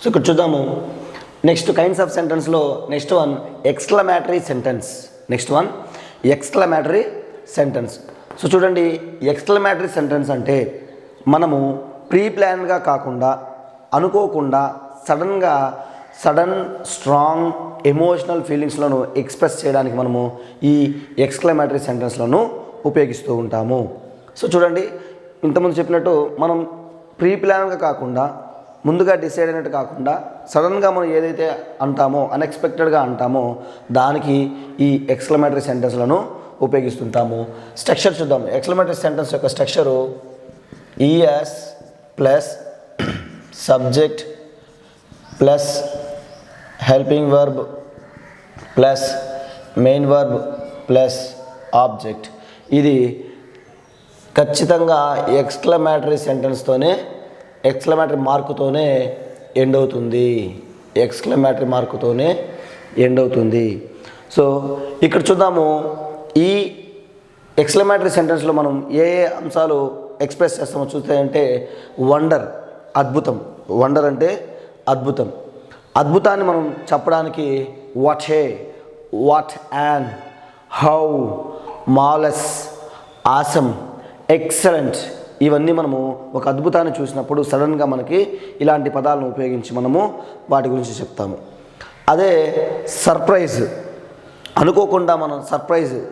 So ఇక్కడ చూద్దాము. Next kinds of సెంటెన్స్లో next one exclamatory sentence. So చూడండి, ఎక్స్క్లమేటరీ సెంటెన్స్ అంటే మనము ప్రీ ప్లాన్గా కాకుండా అనుకోకుండా సడన్ స్ట్రాంగ్ ఎమోషనల్ ఫీలింగ్స్లను ఎక్స్ప్రెస్ చేయడానికి మనము ఈ ఎక్స్క్లమేటరీ సెంటెన్స్లను ఉపయోగిస్తూ ఉంటాము. సో చూడండి, ఇంతకుముందు చెప్పినట్టు మనం ప్రీ ప్లాన్గా కాకుండా ముందుగా డిసైడ్ అయినట్టు కాకుండా సడన్గా మనం ఏదైతే అంటామో అన్ఎక్స్పెక్టెడ్గా అంటామో దానికి ఈ ఎక్స్క్లమేటరీ సెంటెన్స్లను ఉపయోగిస్తుంటాము. స్ట్రక్చర్ చూద్దాం. ఎక్స్క్లమేటరీ సెంటెన్స్ యొక్క structure ES plus subject plus helping verb plus main verb plus object. ఇది ఖచ్చితంగా ఎక్స్క్లమేటరీ మార్కుతోనే ఎండ్ అవుతుంది. సో ఇక్కడ చూద్దాము, ఈ ఎక్స్క్లమేటరీ సెంటెన్స్లో మనం ఏ అంశాలు ఎక్స్ప్రెస్ చేస్తామో చూస్తే అంటే వండర్, అద్భుతం. వండర్ అంటే అద్భుతం. అద్భుతాన్ని మనం చెప్పడానికి what and how, marvellous, awesome, excellent, ఇవన్నీ మనము ఒక అద్భుతాన్ని చూసినప్పుడు సడన్గా మనకి ఇలాంటి పదాలను ఉపయోగించి మనము వాటి గురించి చెప్తాము. అదే సర్ప్రైజ్, అనుకోకుండా మనం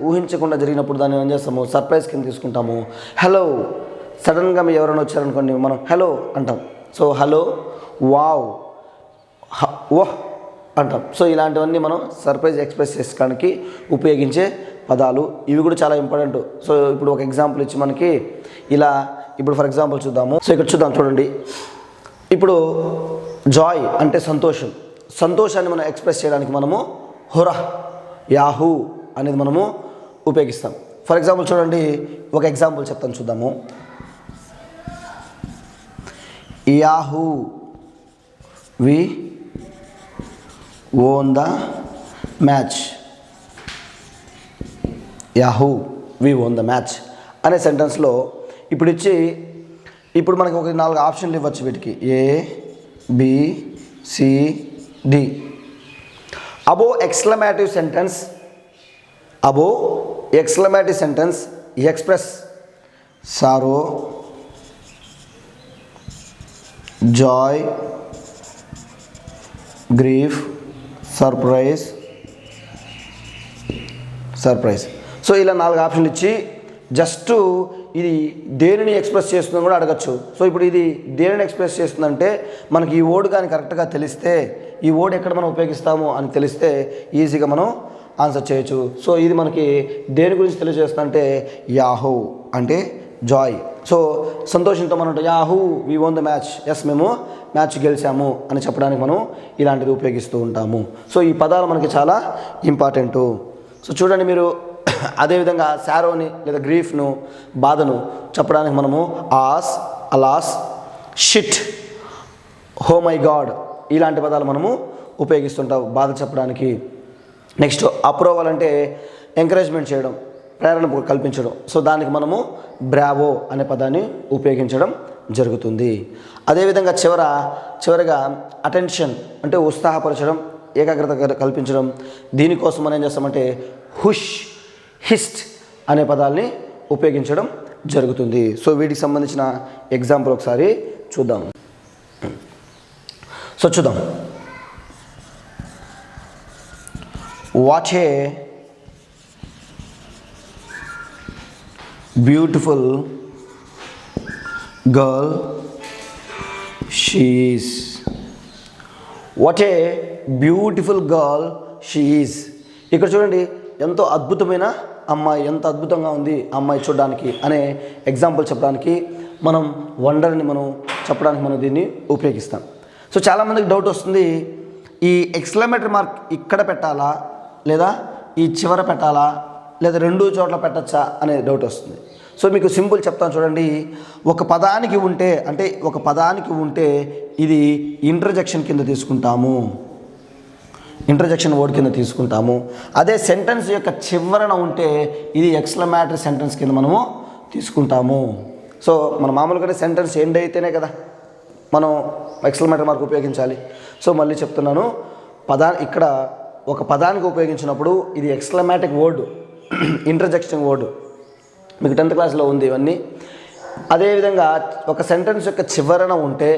ఊహించకుండా జరిగినప్పుడు దాన్ని ఏం చేస్తాము, సర్ప్రైజ్ కింద తీసుకుంటాము. హలో, సడన్గా మీరు ఎవరైనా వచ్చారనుకోండి, మనం హలో అంటాం. సో హలో, వావ్, ఓహ్ అంటాం. సో ఇలాంటివన్నీ మనం సర్ప్రైజ్ ఎక్స్ప్రెస్ చేసుకోవడానికి ఉపయోగించే పదాలు. ఇవి కూడా చాలా ఇంపార్టెంట్. సో ఇప్పుడు ఒక ఎగ్జాంపుల్ ఇచ్చి మనకి ఇలా, ఇప్పుడు ఫర్ ఎగ్జాంపుల్ చూద్దాము. సో ఇక్కడ చూడండి, ఇప్పుడు జాయ్ అంటే సంతోషాన్ని మనం ఎక్స్ప్రెస్ చేయడానికి మనము హురా, యాహూ అనేది మనము ఉపయోగిస్తాం. ఫర్ ఎగ్జాంపుల్ చూడండి, ఒక ఎగ్జాంపుల్ చెప్తాను చూద్దాము. Yahoo we won the match. Yahoo we won the match అనే సెంటెన్స్లో ఇప్పుడు మనకి ఒక 4 ఆప్షన్లు ఇవ్వచ్చు వీటికి, A B C D. Above exclamative sentence express sorrow, joy, grief, surprise. So ఇలా 4 ఆప్షన్లు ఇచ్చి జస్ట్ ఇది దేనిని ఎక్స్ప్రెస్ చేస్తుందని కూడా అడగచ్చు. సో ఇప్పుడు ఇది దేనిని ఎక్స్ప్రెస్ చేస్తుందంటే మనకి ఈ వర్డ్ కానీ కరెక్ట్గా తెలిస్తే, ఈ వర్డ్ ఎక్కడ మనం ఉపయోగిస్తాము అని తెలిస్తే ఈజీగా మనం ఆన్సర్ చేయొచ్చు. సో ఇది మనకి దేని గురించి తెలియజేస్తుందంటే యాహూ అంటే జాయ్. సో సంతోషంతో మనం yahoo we won the match, yes మేము మ్యాచ్ గెలిచాము అని చెప్పడానికి మనం ఇలాంటిది ఉపయోగిస్తూ ఉంటాము. సో ఈ పదాలు మనకి చాలా ఇంపార్టెంటు. సో చూడండి మీరు, అదేవిధంగా సారోని లేదా గ్రీఫ్ను, బాధను చెప్పడానికి మనము ఆస్, అలాస్, షిట్, హో మై గాడ్ ఇలాంటి పదాలు మనము ఉపయోగిస్తుంటాం బాధ చెప్పడానికి. నెక్స్ట్ అప్రూవల్ అంటే ఎంకరేజ్మెంట్ చేయడం, ప్రేరణ కల్పించడం. సో దానికి మనము బ్రావో అనే పదాన్ని ఉపయోగించడం జరుగుతుంది. అదేవిధంగా చివరగా అటెన్షన్ అంటే ఉత్సాహపరచడం, ఏకాగ్రత కల్పించడం. దీనికోసం మనం ఏం చేస్తామంటే హిస్ట్ అనే పదాలని ఉపయోగించడం జరుగుతుంది. సో వీటికి సంబంధించిన ఎగ్జాంపుల్ ఒకసారి చూద్దాం. What a beautiful girl she is. What a beautiful girl she is. ఇక్కడ చూడండి, ఎంతో అద్భుతమైన అమ్మాయి, ఎంత అద్భుతంగా ఉంది అమ్మాయి చూడడానికి అనే ఎగ్జాంపుల్ చెప్పడానికి మనం వండర్ని మనం చెప్పడానికి మనం దీన్ని ఉపయోగిస్తాం. సో చాలామందికి డౌట్ వస్తుంది, ఈ ఎక్స్క్లమేటరీ మార్క్ ఇక్కడ పెట్టాలా లేదా ఈ చివర పెట్టాలా లేదా 2 చోట్ల పెట్టచ్చా అనే డౌట్ వస్తుంది. సో మీకు సింపుల్ చెప్తాను చూడండి. ఒక పదానికి ఉంటే ఇది ఇంటర్జెక్షన్ కింద తీసుకుంటాము, ఇంటర్జెక్షన్ వర్డ్ కింద తీసుకుంటాము. అదే సెంటెన్స్ యొక్క చివరన ఉంటే ఇది ఎక్స్క్లమేటరీ సెంటెన్స్ కింద మనము తీసుకుంటాము. సో మన మామూలుగా సెంటెన్స్ ఎండ్ అయితేనే కదా మనం ఎక్స్క్లమేటరీ మార్క్ ఉపయోగించాలి. సో మళ్ళీ చెప్తున్నాను, ఇక్కడ ఒక పదానికి ఉపయోగించినప్పుడు ఇది ఎక్స్క్లమేటిక్ వర్డ్, ఇంటర్జెక్షన్ వర్డ్, మీకు 10th క్లాస్లో ఉంది ఇవన్నీ. అదేవిధంగా ఒక సెంటెన్స్ యొక్క చివరన ఉంటే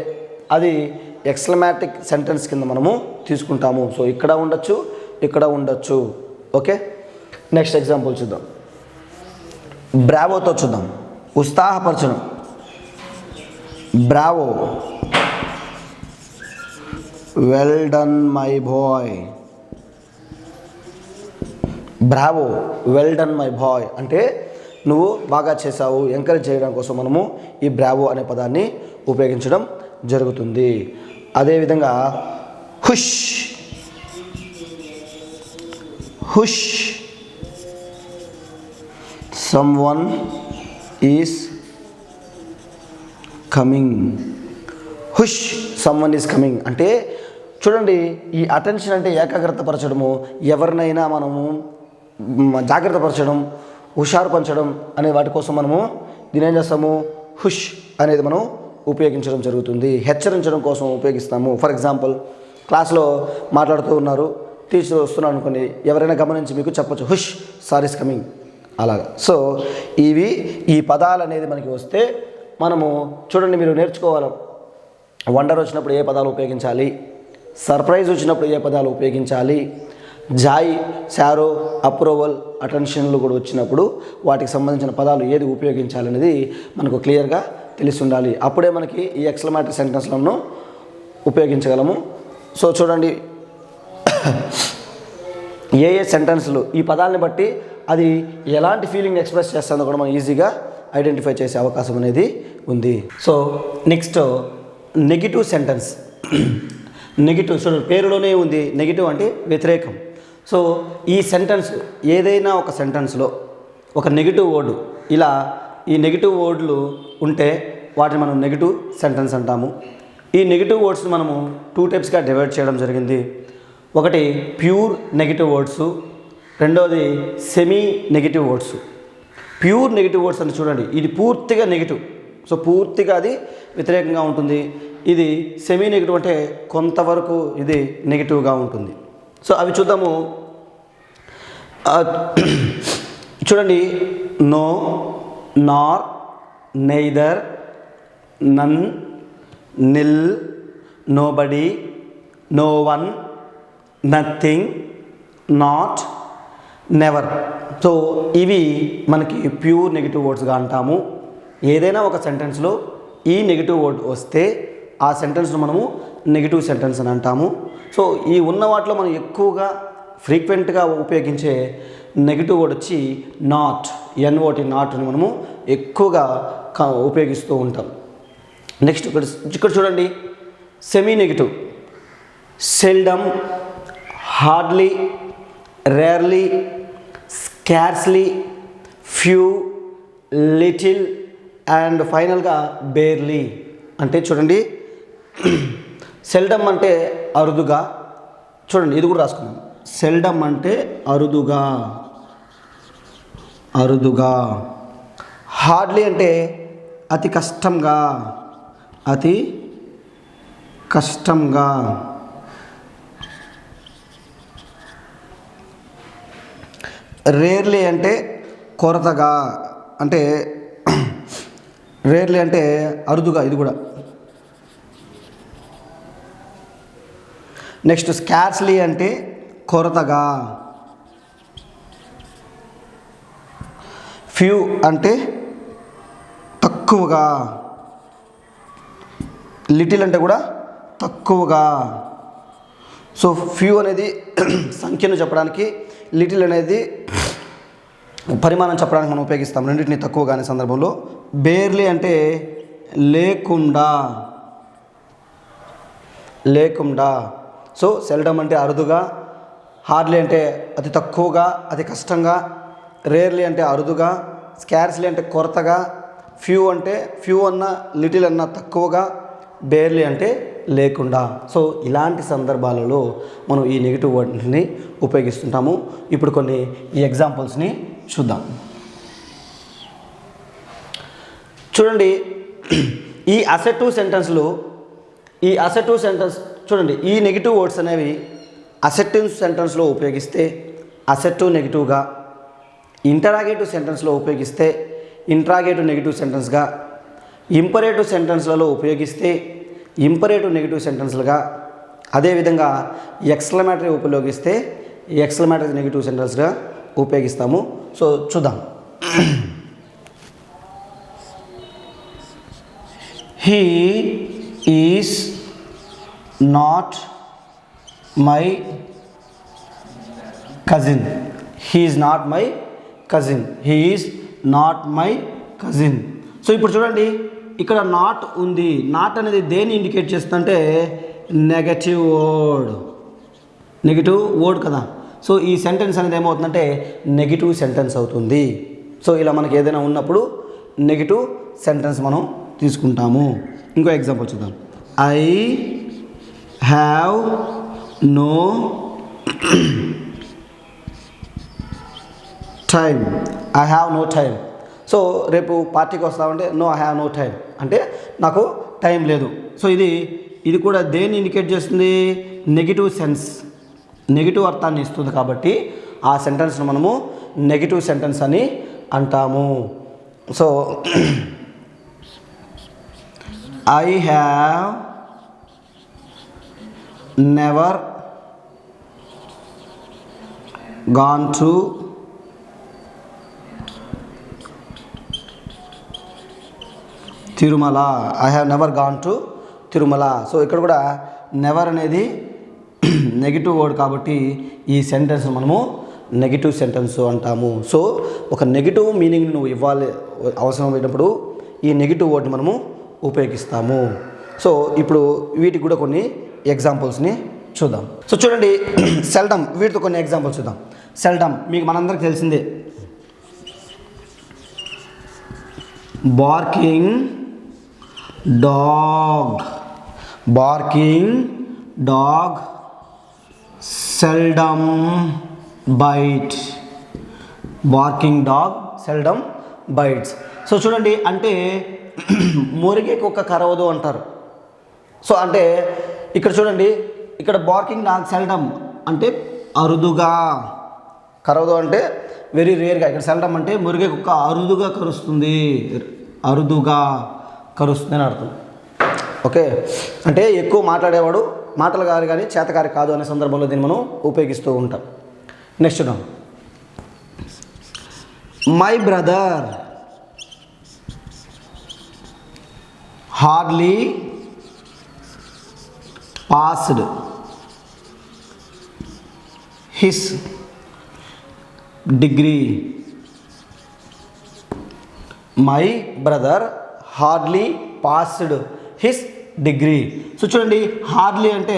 అది ఎక్స్క్లమేటిక్ సెంటెన్స్ కింద మనము తీసుకుంటాము. సో ఇక్కడ ఉండొచ్చు, ఇక్కడ ఉండొచ్చు. ఓకే, నెక్స్ట్ ఎగ్జాంపుల్ చూద్దాం. బ్రావోతో చూద్దాం. ఉత్సాహపరచడం. Bravo, well done my boy. Bravo, well done my boy అంటే నువ్వు బాగా చేసావు, ఎంకరేజ్ చేయడం కోసం మనము ఈ బ్రావో అనే పదాన్ని ఉపయోగించడం జరుగుతుంది. అదేవిధంగా hush, hush, someone is coming. Hush, someone is coming అంటే చూడండి, ఈ అటెన్షన్ అంటే ఏకాగ్రత పరచడము, ఎవరినైనా మనము జాగ్రత్త పరచడం, హుషారు పంచడం అనే వాటి కోసం మనము దీని ఏం చేస్తాము, హుష్ అనేది మనం ఉపయోగించడం జరుగుతుంది. హెచ్చరించడం కోసం ఉపయోగిస్తాము. ఫర్ ఎగ్జాంపుల్, క్లాస్లో మాట్లాడుతూ ఉన్నారు, టీచర్ వస్తున్నారు అనుకోండి, ఎవరైనా గమనించి మీకు చెప్పచ్చు, హుష్ సార్ ఈస్ కమింగ్ అలాగా. సో ఈ పదాలు అనేది మనకి వస్తే మనము చూడండి, మీరు నేర్చుకోవాలి. వండర్ వచ్చినప్పుడు ఏ పదాలు ఉపయోగించాలి, సర్ప్రైజ్ వచ్చినప్పుడు ఏ పదాలు ఉపయోగించాలి, జాయ్, శారో, అప్రూవల్, అటెన్షన్లు కూడా వచ్చినప్పుడు వాటికి సంబంధించిన పదాలు ఏది ఉపయోగించాలనేది మనకు క్లియర్గా తెలిసి ఉండాలి. అప్పుడే మనకి ఈ ఎక్స్క్లమేటరీ సెంటెన్స్లను ఉపయోగించగలము. సో చూడండి, ఏ సెంటెన్స్లు ఈ పదాలని బట్టి అది ఎలాంటి ఫీలింగ్ ఎక్స్ప్రెస్ చేస్తుందో కూడా మనం ఈజీగా ఐడెంటిఫై చేసే అవకాశం అనేది ఉంది. So next negative sentence. Negative చూడండి, పేరులోనే ఉంది, నెగిటివ్ అంటే వ్యతిరేకం. సో ఈ సెంటెన్స్ ఏదైనా ఒక సెంటెన్స్లో ఒక నెగిటివ్ వర్డ్, ఇలా ఈ నెగిటివ్ వర్డ్లు ఉంటే వాటిని మనం నెగిటివ్ సెంటెన్స్ అంటాము. ఈ నెగిటివ్ వర్డ్స్ని మనము 2 టైప్స్గా డివైడ్ చేయడం జరిగింది. ఒకటి ప్యూర్ నెగిటివ్ వర్డ్స్, రెండవది semi negative words. Pure negative words అంటే చూడండి, ఇది పూర్తిగా నెగిటివ్, సో పూర్తిగా అది వ్యతిరేకంగా ఉంటుంది. ఇది సెమీ నెగిటివ్ అంటే కొంతవరకు ఇది నెగిటివ్గా ఉంటుంది. సో అవి చూద్దాము. చూడండి, no, nor, neither, none, nil, nobody, no one, nothing, not, never. So ఇవి మనకి ప్యూర్ నెగిటివ్ వర్డ్స్గా అంటాము. ఏదైనా ఒక సెంటెన్స్లో ఈ నెగిటివ్ వర్డ్ వస్తే ఆ సెంటెన్స్ను మనము నెగిటివ్ సెంటెన్స్ అని అంటాము. సో ఈ ఉన్న వాటిలో మనం ఎక్కువగా ఫ్రీక్వెంట్గా ఉపయోగించే నెగిటివ్ వర్డ్ వచ్చి నాట్, ఎన్ఓటి, నాట్ అని మనము ఎక్కువగా ఉపయోగిస్తూ ఉంటాం. నెక్స్ట్ ఇక్కడ చూడండి, semi negative. Seldom, hardly, rarely, scarcely, few, little and ఫైనల్గా బేర్లీ. అంటే చూడండి, సెల్డమ్ అంటే అరుదుగా, చూడండి ఇది కూడా రాసుకున్నాం. సెల్డమ్ అంటే అరుదుగా, అరుదుగా. హార్డ్లీ అంటే అతి కష్టంగా, అతి కష్టంగా. రేర్లీ అంటే కొరతగా, అంటే రేర్లీ అంటే అరుదుగా, ఇది కూడా. నెక్స్ట్ స్కార్స్లీ అంటే కొరతగా. ఫ్యూ అంటే తక్కువగా. లిటిల్ అంటే కూడా తక్కువగా. సో ఫ్యూ అనేది సంఖ్యను చెప్పడానికి, లిటిల్ అనేది పరిమాణం చెప్పడానికి మనం ఉపయోగిస్తాం, రెండింటిని తక్కువగా అనే సందర్భంలో. బేర్లీ అంటే లేకుండా, లేకుండా. సో సెల్డమ్ అంటే అరుదుగా, హార్డ్లీ అంటే అతి తక్కువగా, అతి కష్టంగా, రేర్లీ అంటే అరుదుగా, స్కార్స్లీ అంటే కొరతగా, ఫ్యూ అంటే ఫ్యూ అన్న లిటిల్ అన్న తక్కువగా, బేర్లీ అంటే లేకుండా. సో ఇలాంటి సందర్భాలలో మనం ఈ నెగిటివ్ వర్డ్ని ఉపయోగిస్తుంటాము. ఇప్పుడు కొన్ని ఈ ఎగ్జాంపుల్స్ని చూద్దాం. చూడండి, ఈ అసెటివ్ సెంటెన్స్లో ఈ అసెర్టివ్ సెంటెన్స్ చూడండి, ఈ నెగిటివ్ వర్డ్స్ అనేవి అసెర్టివ్ సెంటెన్స్లో ఉపయోగిస్తే అసెర్టివ్ నెగిటివ్గా, ఇంటరాగేటివ్ సెంటెన్స్లో ఉపయోగిస్తే ఇంట్రాగేటివ్ నెగిటివ్ సెంటెన్స్గా, ఇంపరేటివ్ సెంటెన్స్లలో ఉపయోగిస్తే ఇంపరేటివ్ నెగిటివ్ సెంటెన్స్లుగా, అదేవిధంగా ఎక్స్క్లమేటరీ ఉపయోగిస్తే ఎక్స్క్లమేటరీ నెగిటివ్ సెంటెన్స్గా ఉపయోగిస్తాము. సో చూద్దాం. He is not my cousin. He is not my cousin. He is not my cousin. So ఇప్పుడు చూడండి, ఇక్కడ నాట్ ఉంది. నాట్ అనేది దేన్ని ఇండికేట్ చేస్తుందంటే నెగటివ్ వర్డ్ కదా. సో ఈ సెంటెన్స్ అనేది ఏమవుతుందంటే నెగిటివ్ సెంటెన్స్ అవుతుంది. సో ఇలా మనకి ఏదైనా ఉన్నప్పుడు నెగిటివ్ సెంటెన్స్ మనం తీసుకుంటాము. ఇంకో ఎగ్జాంపుల్ చూద్దాం. I have no time. I have no time. So రేపు పార్టీకి వస్తామంటే no I have no time అంటే నాకు టైం లేదు. సో ఇది కూడా దేన్ని ఇండికేట్ చేస్తుంది? నెగిటివ్ సెన్స్, నెగిటివ్ అర్థాన్ని ఇస్తుంది. కాబట్టి ఆ సెంటెన్స్ను మనము నెగిటివ్ సెంటెన్స్ అని అంటాము. So I have never gone to Tirumala. I have never gone to Tirumala. So ఇక్కడ కూడా నెవర్ అనేది నెగిటివ్ వర్డ్ కాబట్టి ఈ సెంటెన్స్ మనము నెగిటివ్ సెంటెన్స్ అంటాము. సో ఒక నెగిటివ్ మీనింగ్ నువ్వు ఇవ్వాలి అవసరమైనప్పుడు ఈ నెగిటివ్ వర్డ్ని మనము ఉపయోగిస్తాము. సో ఇప్పుడు వీటికి కూడా కొన్ని ఎగ్జాంపుల్స్ని చూద్దాం. సో చూడండి, సెల్డమ్, వీటితో కొన్ని ఎగ్జాంపుల్స్ చూద్దాం. సెల్డమ్ మీకు మనందరికి తెలిసిందే. Barking dog. Barking dog seldom bite. Barking dog seldom bites. So చూడండి, అంటే మురిగే కుక్క కరవదు అంటారు. సో అంటే ఇక్కడ చూడండి, ఇక్కడ బార్కింగ్ డాగ్ సెల్డమ్ అంటే అరుదుగా, కరవదు అంటే వెరీ రేర్గా. ఇక్కడ సెల్డమ్ అంటే మురిగే కుక్క అరుదుగా కరుస్తుంది, అరుదుగా కరుస్తుంది అని అర్థం. ఓకే, అంటే ఎక్కువ మాట్లాడేవాడు మాటలు గారు కానీ చేతకారి కాదు అనే సందర్భంలో దీన్ని మనం ఉపయోగిస్తూ ఉంటాం. నెక్స్ట్ చూద్దాం. My brother hardly passed his degree. My brother hardly passed his degree. So చూడండి, హార్డ్లీ అంటే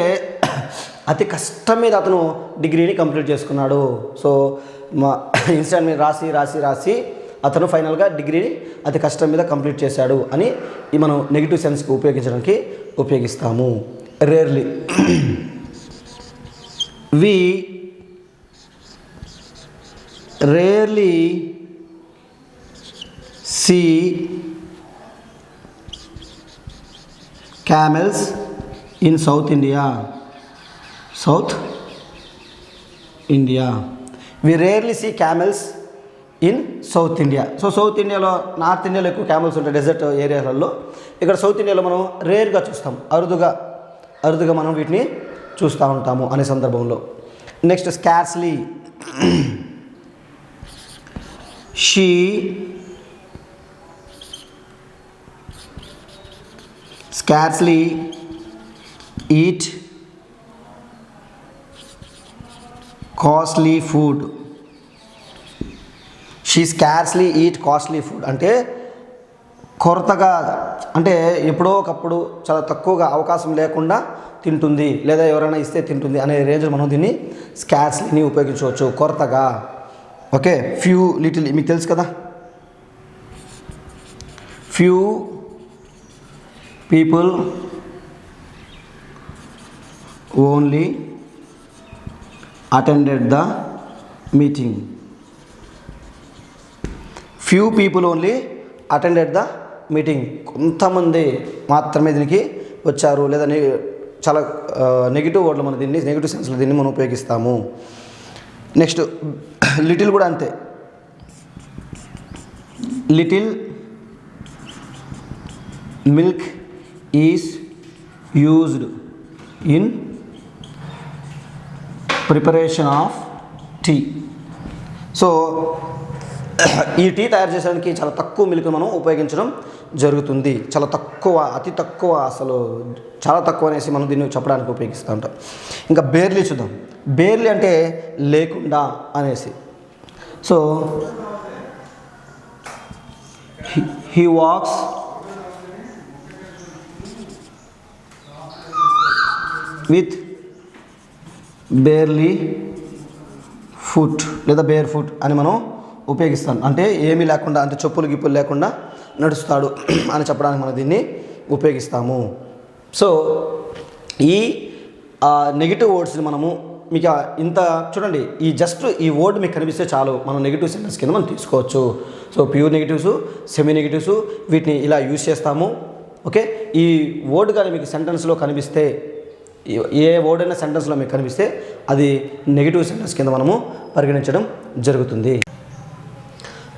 అతి కష్టం మీద అతను డిగ్రీని కంప్లీట్ చేసుకున్నాడు. సో మా ఇన్స్టాంట్ మీద రాసి రాసి రాసి అతను ఫైనల్గా డిగ్రీని అతి కష్టం మీద కంప్లీట్ చేశాడు అని మనం నెగిటివ్ సెన్స్కి ఉపయోగించడానికి ఉపయోగిస్తాము. Rarely. We rarely see camels in South India. South India. We rarely see camels in South India. So south ఇండియాలో, నార్త్ ఇండియాలో ఎక్కువ క్యామెల్స్ ఉంటాయి డెజర్ట్ ఏరియాలలో. ఇక్కడ సౌత్ ఇండియాలో మనం రేర్గా చూస్తాం, అరుదుగా మనం వీటిని చూస్తూ ఉంటాము అనే సందర్భంలో. Next scarcely. She scarcely eat costly food. She scarcely eat costly food అంటే కొరతగా, అంటే ఎప్పుడో ఒకప్పుడు చాలా తక్కువగా అవకాశం లేకుండా తింటుంది, లేదా ఎవరైనా ఇస్తే తింటుంది అనే రేంజ్లో మనం దీన్ని స్కార్స్లీని ఉపయోగించవచ్చు, కొరతగా. ఓకే, ఫ్యూ లిటిల్ మీకు తెలుసు కదా. Few people only attended the meeting. Few people only attended the meeting. కొంతమంది మాత్రమే దీనికి వచ్చారు, లేదా చాలా నెగిటివ్ వర్డ్లో మనం దీన్ని నెగిటివ్ సెన్స్లో దీన్ని మనం ఉపయోగిస్తాము. నెక్స్ట్ లిటిల్ కూడా అంతే. Little milk is used in preparation of tea. So ఈ టీ తయారు చేసడానికి చాలా తక్కువ మిల్క్ మనం ఉపయోగించడం జరుగుతుంది. చాలా తక్కువ, అతి తక్కువ, అసలు చాలా తక్కువ అనేసి మనం దీన్ని చెప్పడానికి ఉపయోగిస్తూ ఉంటాం. ఇంకా బేర్లీ చూద్దాం. బేర్లీ అంటే లేకుండా అనేసి. So he walks with barely foot లేదా బేర్ ఫుట్ అని మనం ఉపయోగిస్తాం. అంటే ఏమీ లేకుండా, అంటే చెప్పులు గిప్పులు లేకుండా నడుస్తాడు అని చెప్పడానికి మనం దీన్ని ఉపయోగిస్తాము. సో ఈ నెగిటివ్ వర్డ్స్ని మనము మీకు ఇంత చూడండి, ఈ జస్ట్ ఈ వర్డ్ మీకు కనిపిస్తే చాలు, మనం నెగిటివ్ సెంటెన్స్ కింద మనం తీసుకోవచ్చు. So pure negatives, semi negatives, వీటిని ఇలా యూజ్ చేస్తాము. ఓకే, ఈ వర్డ్ కానీ మీకు సెంటెన్స్లో కనిపిస్తే, ఏ వర్డ్ అయినా సెంటెన్స్లో మీకు కనిపిస్తే అది నెగిటివ్ సెంటెన్స్ కింద మనము పరిగణించడం జరుగుతుంది.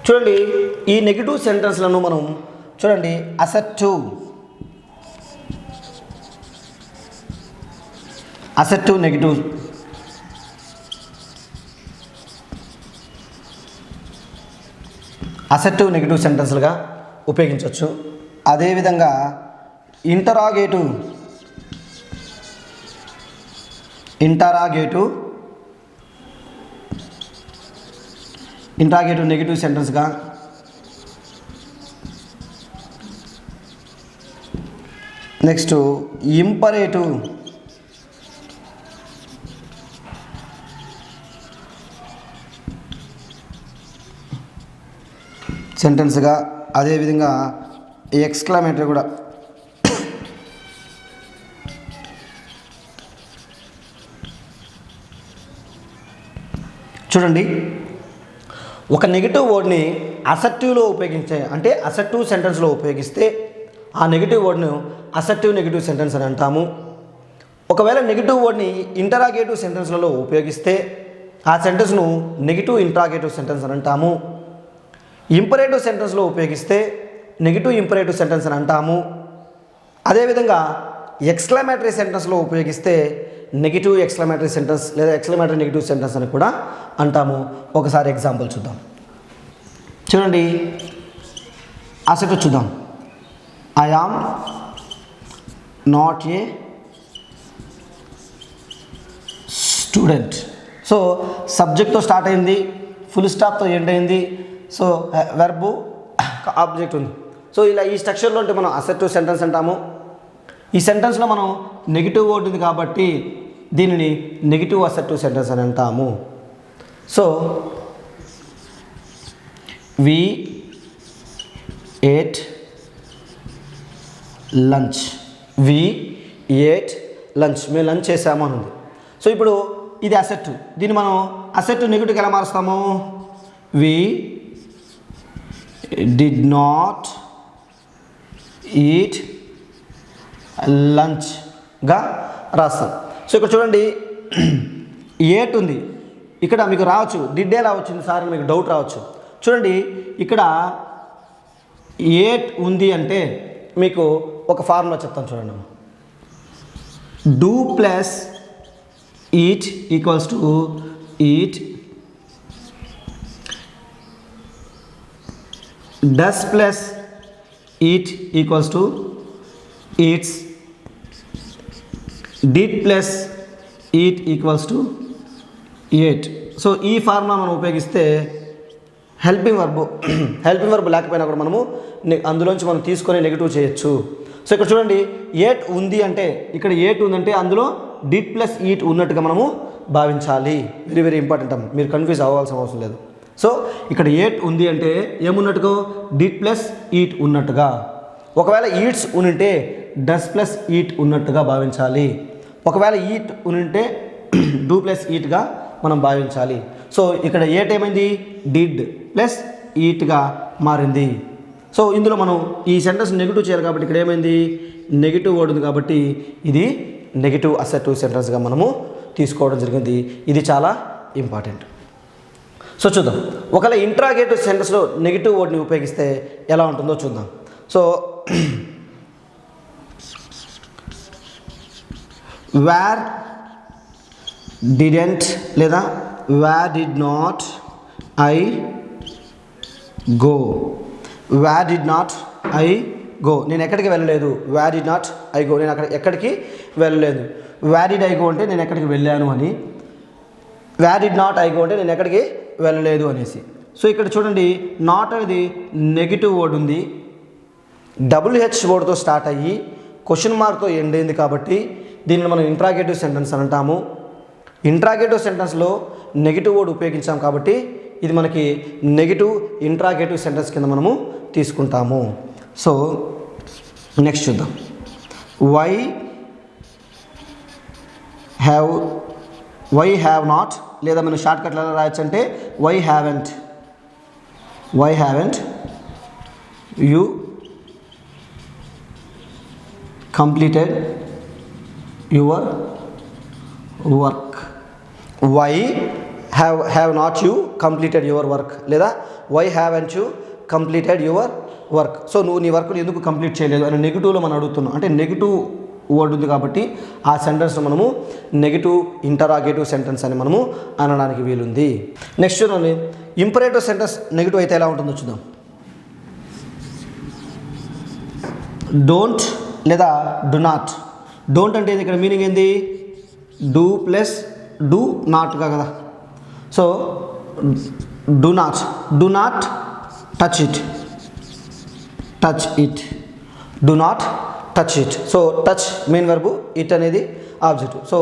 చూడండి, ఈ నెగిటివ్ సెంటెన్స్లను మనం చూడండి అసర్టివ్ నెగిటివ్, అసర్టివ్ నెగిటివ్ సెంటెన్స్లుగా ఉపయోగించవచ్చు. అదేవిధంగా ఇంటరాగేటివ్ నెగిటివ్ సెంటెన్స్గా, నెక్స్ట్ ఇంపరేటివ్ సెంటెన్స్గా, అదేవిధంగా ఎక్స్క్లమేటరీ కూడా. చూడండి, ఒక నెగిటివ్ వర్డ్ని అసర్టివ్లో ఉపయోగించే, అంటే అసర్టివ్ సెంటెన్స్లో ఉపయోగిస్తే ఆ నెగిటివ్ వర్డ్ను అసర్టివ్ నెగిటివ్ సెంటెన్స్ అని అంటాము. ఒకవేళ నెగిటివ్ వర్డ్ని ఇంటరాగేటివ్ సెంటెన్స్లలో ఉపయోగిస్తే ఆ సెంటెన్స్ను నెగిటివ్ ఇంటరాగేటివ్ సెంటెన్స్ అని అంటాము. ఇంపరేటివ్ సెంటెన్స్లో ఉపయోగిస్తే నెగిటివ్ ఇంపరేటివ్ సెంటెన్స్ అని అంటాము. అదేవిధంగా ఎక్స్క్లమేటరీ సెంటెన్స్లో ఉపయోగిస్తే నెగిటివ్ ఎక్స్క్లమేటరీ సెంటెన్స్ లేదా ఎక్స్క్లమేటరీ నెగిటివ్ సెంటెన్స్ అని కూడా అంటాము. ఒకసారి ఎగ్జాంపుల్ చూద్దాం. చూడండి, అసలు చూద్దాం. I am not a student. So సబ్జెక్ట్తో స్టార్ట్ అయింది, ఫుల్ స్టాప్తో ఎండ్ అయింది. సో వెర్బు ఆబ్జెక్ట్ ఉంది. సో ఇలా ఈ స్ట్రక్చర్లో ఉంటే మనం అసర్టివ్ సెంటెన్స్ అంటాము. ఈ సెంటెన్స్లో మనం నెగిటివ్ వర్డ్ ఉంది కాబట్టి దీనిని నెగిటివ్ అసర్టివ్ సెంటెన్స్ అని అంటాము. సో వి ఏట్ లంచ్, మేము లంచ్ చేసాము అని ఉంది. సో ఇప్పుడు ఇది అసెర్టివ్, దీన్ని మనం అసెర్టివ్ నెగిటివ్కి ఎలా మారుస్తాము? వి డిడ్ నాట్ ఈట్ లంచ్గా రాస్తాం. సో ఇక్కడ చూడండి, ఏట్ ఉంది, ఇక్కడ మీకు రావచ్చు డిడ్ ఎలా వచ్చింది సార్ అని మీకు డౌట్ రావచ్చు. చూడండి, ఇక్కడ ఏట్ ఉంది అంటే మీకు ఒక ఫార్ములా చెప్తాను చూడండి. Do plus eat equals to eat, does plus eat equals to eats, did plus eat equals to eight. So ఈ ఫార్ములా మనం ఉపయోగిస్తే హెల్పింగ్ వర్బ్ లేకపోయినా కూడా మనము అందులోంచి మనం తీసుకొని నెగిటివ్ చేయొచ్చు. సో ఇక్కడ చూడండి, ఎయిట్ ఉంది అంటే, ఇక్కడ ఎయిట్ ఉందంటే అందులో డిడ్ ప్లస్ ఈట్ ఉన్నట్టుగా మనము భావించాలి. వెరీ వెరీ ఇంపార్టెంట్ అమ్మ, మీరు కన్ఫ్యూజ్ అవ్వాల్సిన అవసరం లేదు. సో ఇక్కడ ఎయిట్ ఉంది అంటే ఏమున్నట్టుగా? డిడ్ ప్లస్ ఈట్ ఉన్నట్టుగా. ఒకవేళ ఈట్స్ ఉనింటే డస్ ప్లస్ ఈట్ ఉన్నట్టుగా భావించాలి. ఒకవేళ ఈట్ ఉనింటే డూ ప్లస్ ఈట్గా మనం భావించాలి. సో ఇక్కడ ఏట్ ఏమైంది? డిడ్ ప్లస్ ఈట్గా మారింది. సో ఇందులో మనం ఈ సెంటెన్స్ నెగిటివ్ చేయాలి కాబట్టి ఇక్కడ ఏమైంది? నెగిటివ్ వర్డ్ ఉంది కాబట్టి ఇది నెగిటివ్ అసర్టివ్ సెంటెన్స్గా మనము తీసుకోవడం జరిగింది. ఇది చాలా ఇంపార్టెంట్. సో చూద్దాం, ఒకవేళ ఇంట్రాగేటివ్ సెంటెన్స్లో నెగిటివ్ వర్డ్ని ఉపయోగిస్తే ఎలా ఉంటుందో చూద్దాం. సో వేర్ డిడెంట్ లేదా where did not I go. Where did not I go, నేను ఎక్కడికి వెళ్ళలేదు. Where did not I go, నేను ఎక్కడికి వెళ్ళలేదు. వేర్ డిడ్ ఐ గో అంటే నేను ఎక్కడికి వెళ్ళాను అని, where did not I go అంటే నేను ఎక్కడికి వెళ్ళలేదు అనేసి. సో ఇక్కడ చూడండి, నాట్ అనేది నెగిటివ్ వర్డ్ ఉంది, WH వర్డ్తో స్టార్ట్ అయ్యి క్వశ్చన్ మార్క్తో ఎండ్ అయింది కాబట్టి దీనిని మనం ఇంట్రాగేటివ్ సెంటెన్స్ అని అంటాము. ఇంట్రాగేటివ్ సెంటెన్స్లో నెగిటివ్ వర్డ్ ఉపయోగించాం కాబట్టి ఇది మనకి నెగిటివ్ ఇంట్రాగేటివ్ సెంటెన్స్ కింద మనము తీసుకుంటాము. సో నెక్స్ట్ చూద్దాం. వై హ్యావ్ నాట్, లేదా మనం షార్ట్ కట్లో ఎలా రాయొచ్చు అంటే why haven't you completed your work. Why have not you completed your work, లేదా why haven't you completed your work. So నువ్వు నీ వర్క్ని ఎందుకు కంప్లీట్ చేయలేదు అని నెగిటివ్లో మనం అడుగుతున్నాం. అంటే నెగిటివ్ వర్డ్ ఉంది కాబట్టి ఆ సెంటెన్స్ను మనము నెగిటివ్ ఇంటరాగేటివ్ సెంటెన్స్ అని మనము అనడానికి వీలుంది. నెక్స్ట్ చూడండి, ఇంపరేటివ్ సెంటెన్స్ నెగిటివ్ అయితే ఎలా ఉంటుందో చూద్దాం. డోంట్ లేదా డు నాట్. డోంట్ అంటే ఇక్కడ మీనింగ్ ఏంది? డూ ప్లస్ డూ నాట్గా కదా. So do not touch it. Do not touch it. So touch main verb, it అనేది objective. So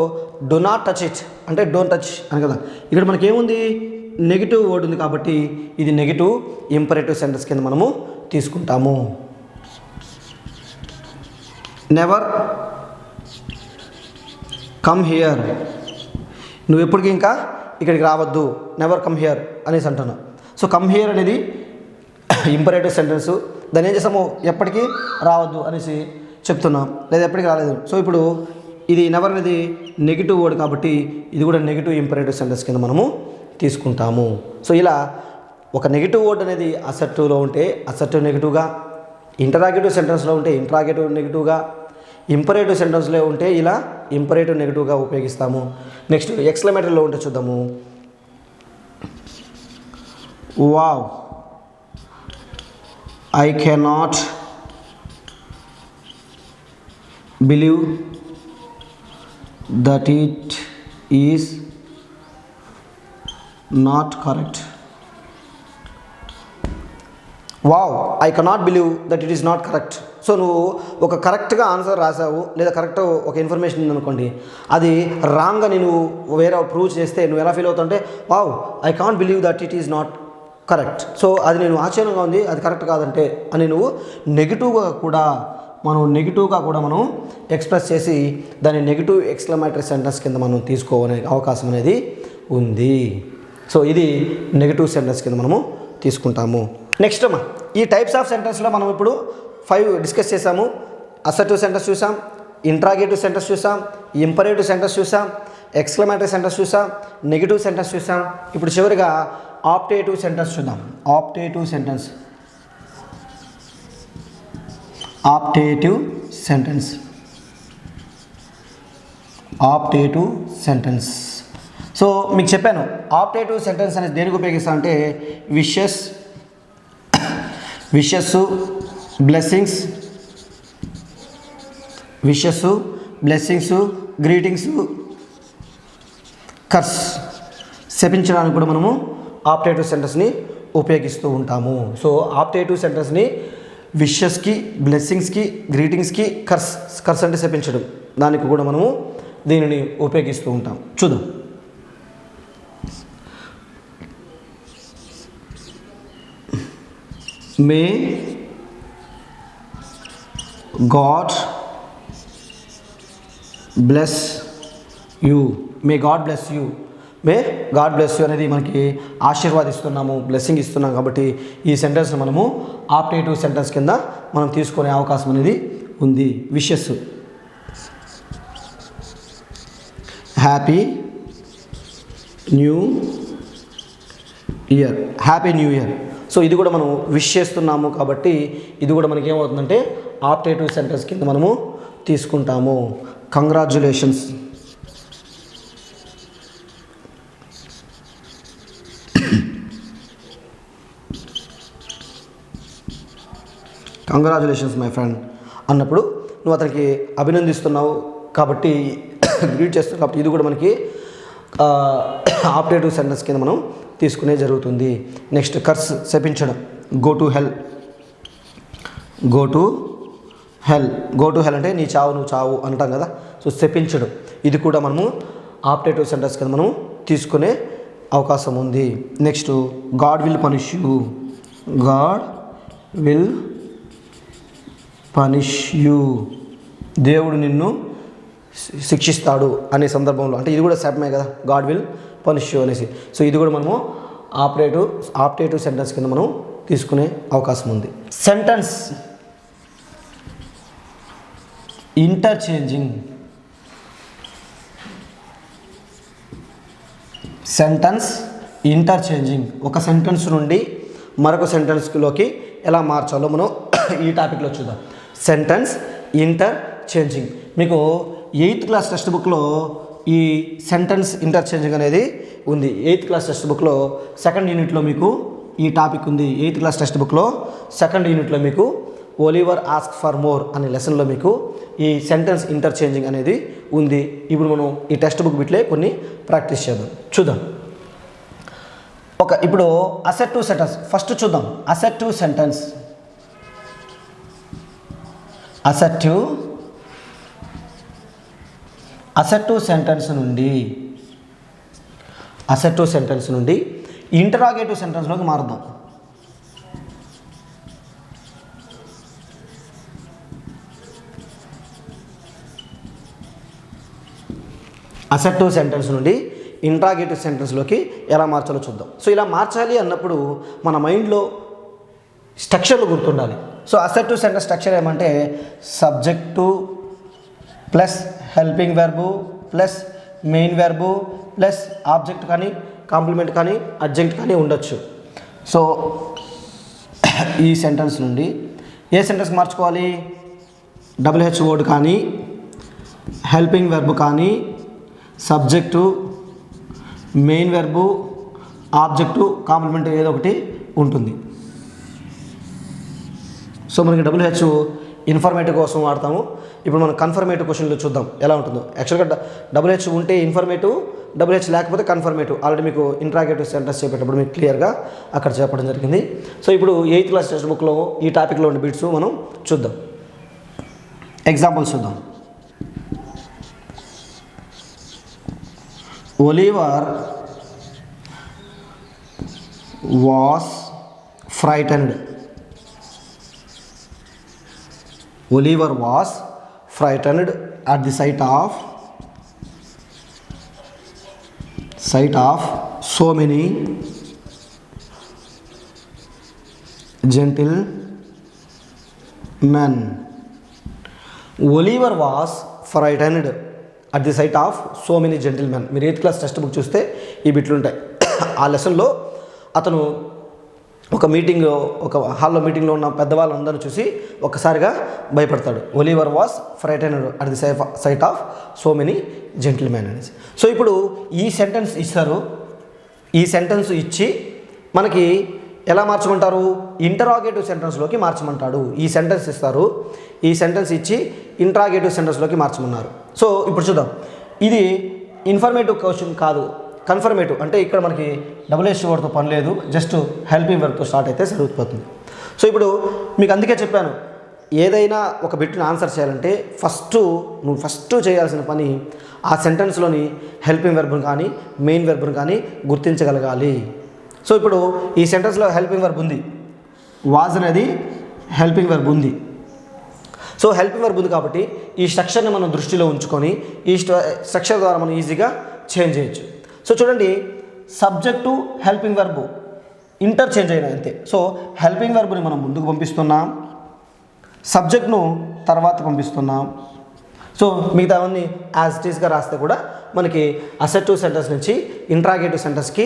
do not touch it అంటే డోంట్ టచ్ అని కదా. ఇక్కడ మనకి ఏముంది? నెగిటివ్ వర్డ్ ఉంది కాబట్టి ఇది నెగిటివ్ ఇంపరేటివ్ సెంటెన్స్ కింద మనము తీసుకుంటాము. నెవర్ కమ్ హియర్, నువ్వు ఎప్పటికీ ఇంకా ఇక్కడికి రావద్దు. నెవర్ కమ్ హియర్ అనేసి అంటున్నావు. సో కమ్ హియర్ అనేది ఇంపరేటివ్ సెంటెన్స్, దాన్ని ఏం చేస్తాము? ఎప్పటికీ రావద్దు అనేసి చెప్తున్నాం, లేదా ఎప్పటికీ రాలేదు. సో ఇప్పుడు ఇది నెవర్ అనేది నెగిటివ్ వర్డ్ కాబట్టి ఇది కూడా నెగిటివ్ ఇంపరేటివ్ సెంటెన్స్ కింద మనము తీసుకుంటాము. సో ఇలా ఒక నెగిటివ్ వర్డ్ అనేది అసర్టివ్లో ఉంటే అసర్టివ్ నెగిటివ్గా, ఇంటరాగేటివ్ సెంటెన్స్లో ఉంటే ఇంటరాగేటివ్ నెగిటివ్గా, ఇంపరేటివ్ సెంటెన్స్లో ఉంటే ఇలా ఇంపరేటివ్ నెగిటివ్గా ఉపయోగిస్తాము. నెక్స్ట్ ఎక్స్క్లమేటరీలో ఉంటే చూద్దాము. Wow, I cannot believe that it is not correct. Wow, I cannot believe that it is not correct. So నువ్వు ఒక కరెక్ట్గా ఆన్సర్ రాసావు, లేదా కరెక్ట్ ఒక ఇన్ఫర్మేషన్ ఉందనుకోండి, అది రాంగ్ అని నువ్వు వేరే ప్రూవ్ చేస్తే నువ్వు ఎలా ఫీల్ అవుతావు అంటే, wow I can't believe that it is not correct. So అది నేను ఆశ్చర్యంగా ఉంది, అది కరెక్ట్ కాదంటే అని నువ్వు నెగిటివ్గా కూడా మనం ఎక్స్ప్రెస్ చేసి దాన్ని నెగిటివ్ ఎక్స్క్లమేటరీ సెంటెన్స్ కింద మనం తీసుకోవనే అవకాశం అనేది ఉంది. సో ఇది నెగిటివ్ సెంటెన్స్ కింద మనము తీసుకుంటాము. నెక్స్ట్ ఈ టైప్స్ ఆఫ్ సెంటెన్స్లో మనం ఇప్పుడు 5 డిస్కస్ చేసాము. అసర్టివ్ సెంటెన్స్ చూసాం, ఇంట్రాగేటివ్ సెంటెన్స్ చూసాం, ఇంపరేటివ్ సెంటెన్స్ చూసాం, ఎక్స్క్లమేటరీ సెంటెన్స్ చూసాం, నెగిటివ్ సెంటెన్స్ చూసాం. ఇప్పుడు చివరిగా ఆప్టేటివ్ సెంటెన్స్ చూద్దాం. Optative sentence. సో మీకు చెప్పాను, ఆప్టేటివ్ సెంటెన్స్ అనేది దేనికి ఉపయోగిస్తా అంటే విషెస్, బ్లెస్సింగ్స్, గ్రీటింగ్స్, కర్స్, శపించడానికి కూడా మనము ఆప్టేటివ్ సెంటెన్స్ని ఉపయోగిస్తూ ఉంటాము. సో ఆప్టేటివ్ సెంటెన్స్ని విషెస్కి, బ్లెస్సింగ్స్కి, గ్రీటింగ్స్కి, కర్స్ అంటే శపించడం, దానికి కూడా మనము దీనిని ఉపయోగిస్తూ ఉంటాం. చూద్దాం. May God bless you. May God bless you అనేది మనకి ఆశీర్వాదిస్తున్నాము, బ్లెస్సింగ్ ఇస్తున్నాం కాబట్టి ఈ సెంటెన్స్ని మనము ఆప్టేటివ్ సెంటెన్స్ కింద మనం తీసుకునే అవకాశం అనేది ఉంది. Wishes, happy new year, happy new year. So ఇది కూడా మనం విష్ చేస్తున్నాము కాబట్టి ఇది కూడా మనకి ఏమవుతుందంటే ఆప్టేటివ్ సెంటెన్స్ కింద మనము తీసుకుంటాము. కంగ్రాచ్యులేషన్స్, కంగ్రాచులేషన్స్ మై ఫ్రెండ్ అన్నప్పుడు నువ్వు అతనికి అభినందిస్తున్నావు కాబట్టి గ్రీట్ చేస్తున్నావు కాబట్టి ఇది కూడా మనకి ఆప్టేటివ్ సెంటెన్స్ కింద మనం తీసుకునే జరుగుతుంది. నెక్స్ట్ కర్స్, శపించడం. Go to hell, go to hell. Go to hell అంటే నీ చావు నువ్వు చావు అంటాం కదా. సో శపించడం ఇది కూడా మనము ఆప్టేటివ్ సెంటెన్స్ కింద మనం తీసుకునే అవకాశం ఉంది. Next God will punish you, God will punish you, దేవుడు నిన్ను శిక్షిస్తాడు అనే సందర్భంలో, అంటే ఇది కూడా శాపమే కదా, గాడ్ విల్ పనిష్ యూ అనేసి. సో ఇది కూడా మనము ఆప్టేటివ్ సెంటెన్స్ కింద మనం తీసుకునే అవకాశం ఉంది. Sentence interchanging. సెంటెన్స్ ఇంటర్చేంజింగ్, ఒక సెంటెన్స్ నుండి మరొక సెంటెన్స్లోకి ఎలా మార్చాలో మనం ఈ టాపిక్లో చూద్దాం. Sentence interchanging. మీకు 8th క్లాస్ టెక్స్ట్ బుక్లో ఈ సెంటెన్స్ ఇంటర్చేంజింగ్ అనేది ఉంది. 8th క్లాస్ టెక్స్ట్ బుక్లో 2nd యూనిట్లో మీకు ఈ టాపిక్ ఉంది. 8th క్లాస్ టెక్స్ట్ బుక్లో 2nd యూనిట్లో మీకు ఒలివర్ ఆస్క్ ఫర్ మోర్ అనే లెసన్లో మీకు ఈ సెంటెన్స్ ఇంటర్చేంజింగ్ అనేది ఉంది. ఇప్పుడు మనం ఈ టెక్స్ట్ బుక్ బిట్లే కొన్ని ప్రాక్టీస్ చేద్దాం, చూద్దాం. ఇప్పుడు అసెర్టివ్ సెంటెన్స్ ఫస్ట్ చూద్దాం. అసెర్టివ్ సెంటెన్స్, అసెర్టివ్ సెంటెన్స్ నుండి ఇంటరాగేటివ్ సెంటెన్స్లోకి మారుద్దాం. అసెర్టివ్ సెంటెన్స్ నుండి ఇంటరాగేటివ్ సెంటెన్స్లోకి ఎలా మార్చాలో చూద్దాం. సో ఇలా మార్చాలి అన్నప్పుడు మన మైండ్లో స్ట్రక్చర్లు గుర్తుండాలి. సో అసెర్టివ్ సెంటెన్స్ స్ట్రక్చర్ ఏమంటే subject plus helping verb plus main verb plus object కానీ కాంప్లిమెంట్ కానీ అడ్జంక్ట్ కానీ ఉండొచ్చు. సో ఈ సెంటెన్స్ నుండి ఏ సెంటెన్స్ మార్చుకోవాలి? WH వర్డ్ కానీ హెల్పింగ్ వెర్బు కానీ subject main verb object complement ఏదో ఒకటి ఉంటుంది. సో మనకి WH ఇన్ఫర్మేటివ్ కోసం వాడతాము. ఇప్పుడు మనం కన్ఫర్మేటివ్ క్వశ్చన్లో చూద్దాం ఎలా ఉంటుందో. యాక్చువల్గా WH ఉంటే ఇన్ఫర్మేటివ్, WH లేకపోతే కన్ఫర్మేటివ్. ఆల్రెడీ మీకు ఇంటరాగేటివ్ సెంటెన్స్ చెప్పేటప్పుడు మీకు క్లియర్గా అక్కడ చెప్పడం జరిగింది. సో ఇప్పుడు 8th క్లాస్ టెక్స్ట్ బుక్లో ఈ టాపిక్లో ఉన్న బిట్స్ మనం చూద్దాం. ఎగ్జాంపుల్స్ చూద్దాం. Oliver was frightened. Oliver was frightened at the sight of so many gentlemen. Oliver was frightened at the sight of so many gentlemen. మీరు 8th క్లాస్ టెక్స్ట్ బుక్ చూస్తే ఈ బిట్లు ఉంటాయి. ఆ లెసన్లో అతను ఒక మీటింగ్లో, ఒక హాల్లో మీటింగ్లో ఉన్న పెద్దవాళ్ళందరూ చూసి ఒక్కసారిగా భయపడతాడు. Oliver was frightened at the sight of so many gentlemen అనేసి. సో ఇప్పుడు ఈ సెంటెన్స్ ఇస్తారు. ఈ సెంటెన్స్ ఇచ్చి మనకి ఎలా మార్చమంటారు? ఇంటరాగేటివ్ సెంటెన్స్లోకి మార్చమంటాడు. ఈ సెంటెన్స్ ఇస్తారు, ఈ సెంటెన్స్ ఇచ్చి ఇంటరాగేటివ్ సెంటెన్స్లోకి మార్చమన్నారు. సో ఇప్పుడు చూద్దాం. ఇది ఇన్ఫర్మేటివ్ క్వశ్చన్ కాదు, కన్ఫర్మేటివ్. అంటే ఇక్కడ మనకి WH వర్డ్తో పని లేదు, జస్ట్ హెల్పింగ్ వర్బ్తో స్టార్ట్ అయితే సరిపోతుంది. సో ఇప్పుడు మీకు అందుకే చెప్పాను, ఏదైనా ఒక బిట్ని ఆన్సర్ చేయాలంటే నువ్వు ఫస్ట్ చేయాల్సిన పని ఆ సెంటెన్స్లోని హెల్పింగ్ వెర్బ్ని కానీ మెయిన్ వెర్బ్ని కానీ గుర్తించగలగాలి. సో ఇప్పుడు ఈ సెంటెన్స్లో హెల్పింగ్ వెర్బ్ ఉంది, వాజ్ అనేది హెల్పింగ్ వెర్బ్ ఉంది. సో హెల్పింగ్ వెర్బ్ ఉంది కాబట్టి ఈ స్ట్రక్చర్ని మనం దృష్టిలో ఉంచుకొని ఈ స్ట్రక్చర్ ద్వారా మనం ఈజీగా చేంజ్ చేయొచ్చు. సో చూడండి, సబ్జెక్టు హెల్పింగ్ వెర్బు ఇంటర్చేంజ్ అయినా అంతే. సో హెల్పింగ్ వెర్బ్ని మనం ముందుకు పంపిస్తున్నాం, సబ్జెక్ట్ను తర్వాత పంపిస్తున్నాం. సో మిగతావన్నీ యాజ్ ఇట్ ఈస్గా రాస్తే కూడా మనకి అసెర్టివ్ సెంటెన్స్ నుంచి ఇంట్రాగేటివ్ సెంటెన్స్కి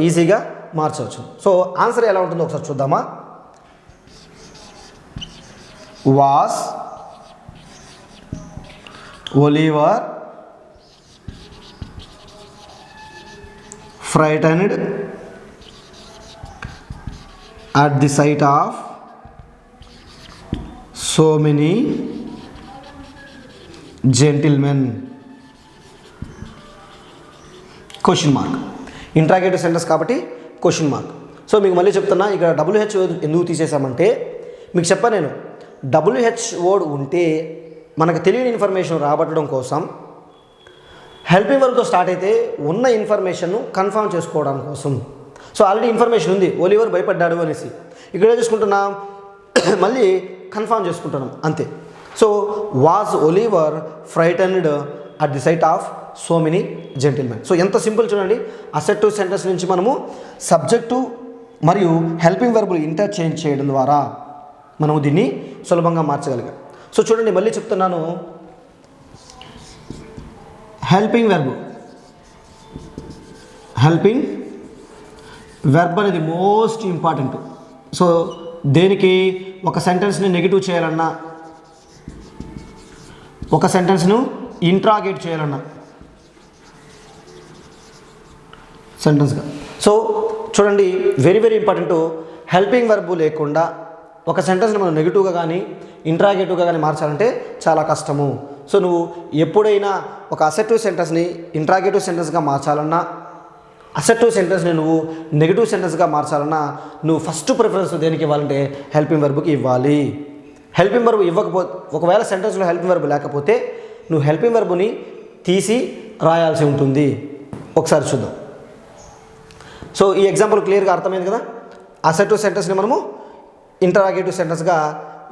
ఈజీగా మార్చవచ్చు. సో ఆన్సర్ ఎలా ఉంటుందో ఒకసారి చూద్దామా. Was Oliver frightened at the sight of so many gentlemen? Question mark. Interrogative sentence కాబట్టి క్వశ్చన్ మార్క్. సో మీకు మళ్ళీ చెప్తున్నా, ఇక్కడ WH ఎందుకు తీసేసామంటే మీకు చెప్పాను నేను, WH వర్డ్ ఉంటే మనకు తెలియని ఇన్ఫర్మేషన్ రాబట్టడం కోసం, హెల్పింగ్ వర్బ్తో స్టార్ట్ అయితే ఉన్న ఇన్ఫర్మేషన్ను కన్ఫర్మ్ చేసుకోవడం కోసం. సో ఆల్రెడీ ఇన్ఫర్మేషన్ ఉంది, ఒలివర్ భయపడ్డాడు అనేసి. ఇక్కడ చేసుకుంటున్నాం, మళ్ళీ కన్ఫర్మ్ చేసుకుంటున్నాం అంతే. So was Oliver frightened at the sight of so many gentlemen. So ఎంత సింపుల్ చూడండి. అసెర్టివ్ సెంటెన్స్ నుంచి మనము సబ్జెక్టు మరియు హెల్పింగ్ వర్బులు ఇంటర్చేంజ్ చేయడం ద్వారా మనము దీన్ని సులభంగా మార్చగలిగాం. సో చూడండి, మళ్ళీ చెప్తున్నాను, హెల్పింగ్ వెర్బ్ అనేది మోస్ట్ ఇంపార్టెంట్. సో దేనికి, ఒక సెంటెన్స్ని నెగిటివ్ చేయాలన్నా, ఒక సెంటెన్స్ను ఇంట్రాగేట్ చేయాలన్నా సెంటెన్స్గా. సో చూడండి, very very important. Helping verb లేకుండా ఒక సెంటెన్స్ని మనం నెగిటివ్గా కానీ ఇంట్రాగేటివ్గా కానీ మార్చాలంటే చాలా కష్టము. సో నువ్వు ఎప్పుడైనా ఒక అసెర్టివ్ సెంటెన్స్ని ఇంట్రాగేటివ్ సెంటెన్స్గా మార్చాలన్నా, అసెర్టివ్ సెంటెన్స్ని నువ్వు నెగిటివ్ సెంటెన్స్గా మార్చాలన్నా నువ్వు ఫస్ట్ ప్రిఫరెన్స్ దేనికి ఇవ్వాలంటే హెల్పింగ్ వర్బ్కి ఇవ్వాలి. హెల్పింగ్ వర్బ్ ఇవ్వకపోతే, ఒకవేళ సెంటెన్స్లో హెల్పింగ్ వర్బ్ లేకపోతే నువ్వు హెల్పింగ్ వర్బ్ని తీసి రాయాల్సి ఉంటుంది. ఒకసారి చూద్దాం. సో ఈ ఎగ్జాంపుల్ క్లియర్గా అర్థమైంది కదా. అసెర్టివ్ సెంటెన్స్ని మనము ఇంటరాగేటివ్ సెంటెన్స్గా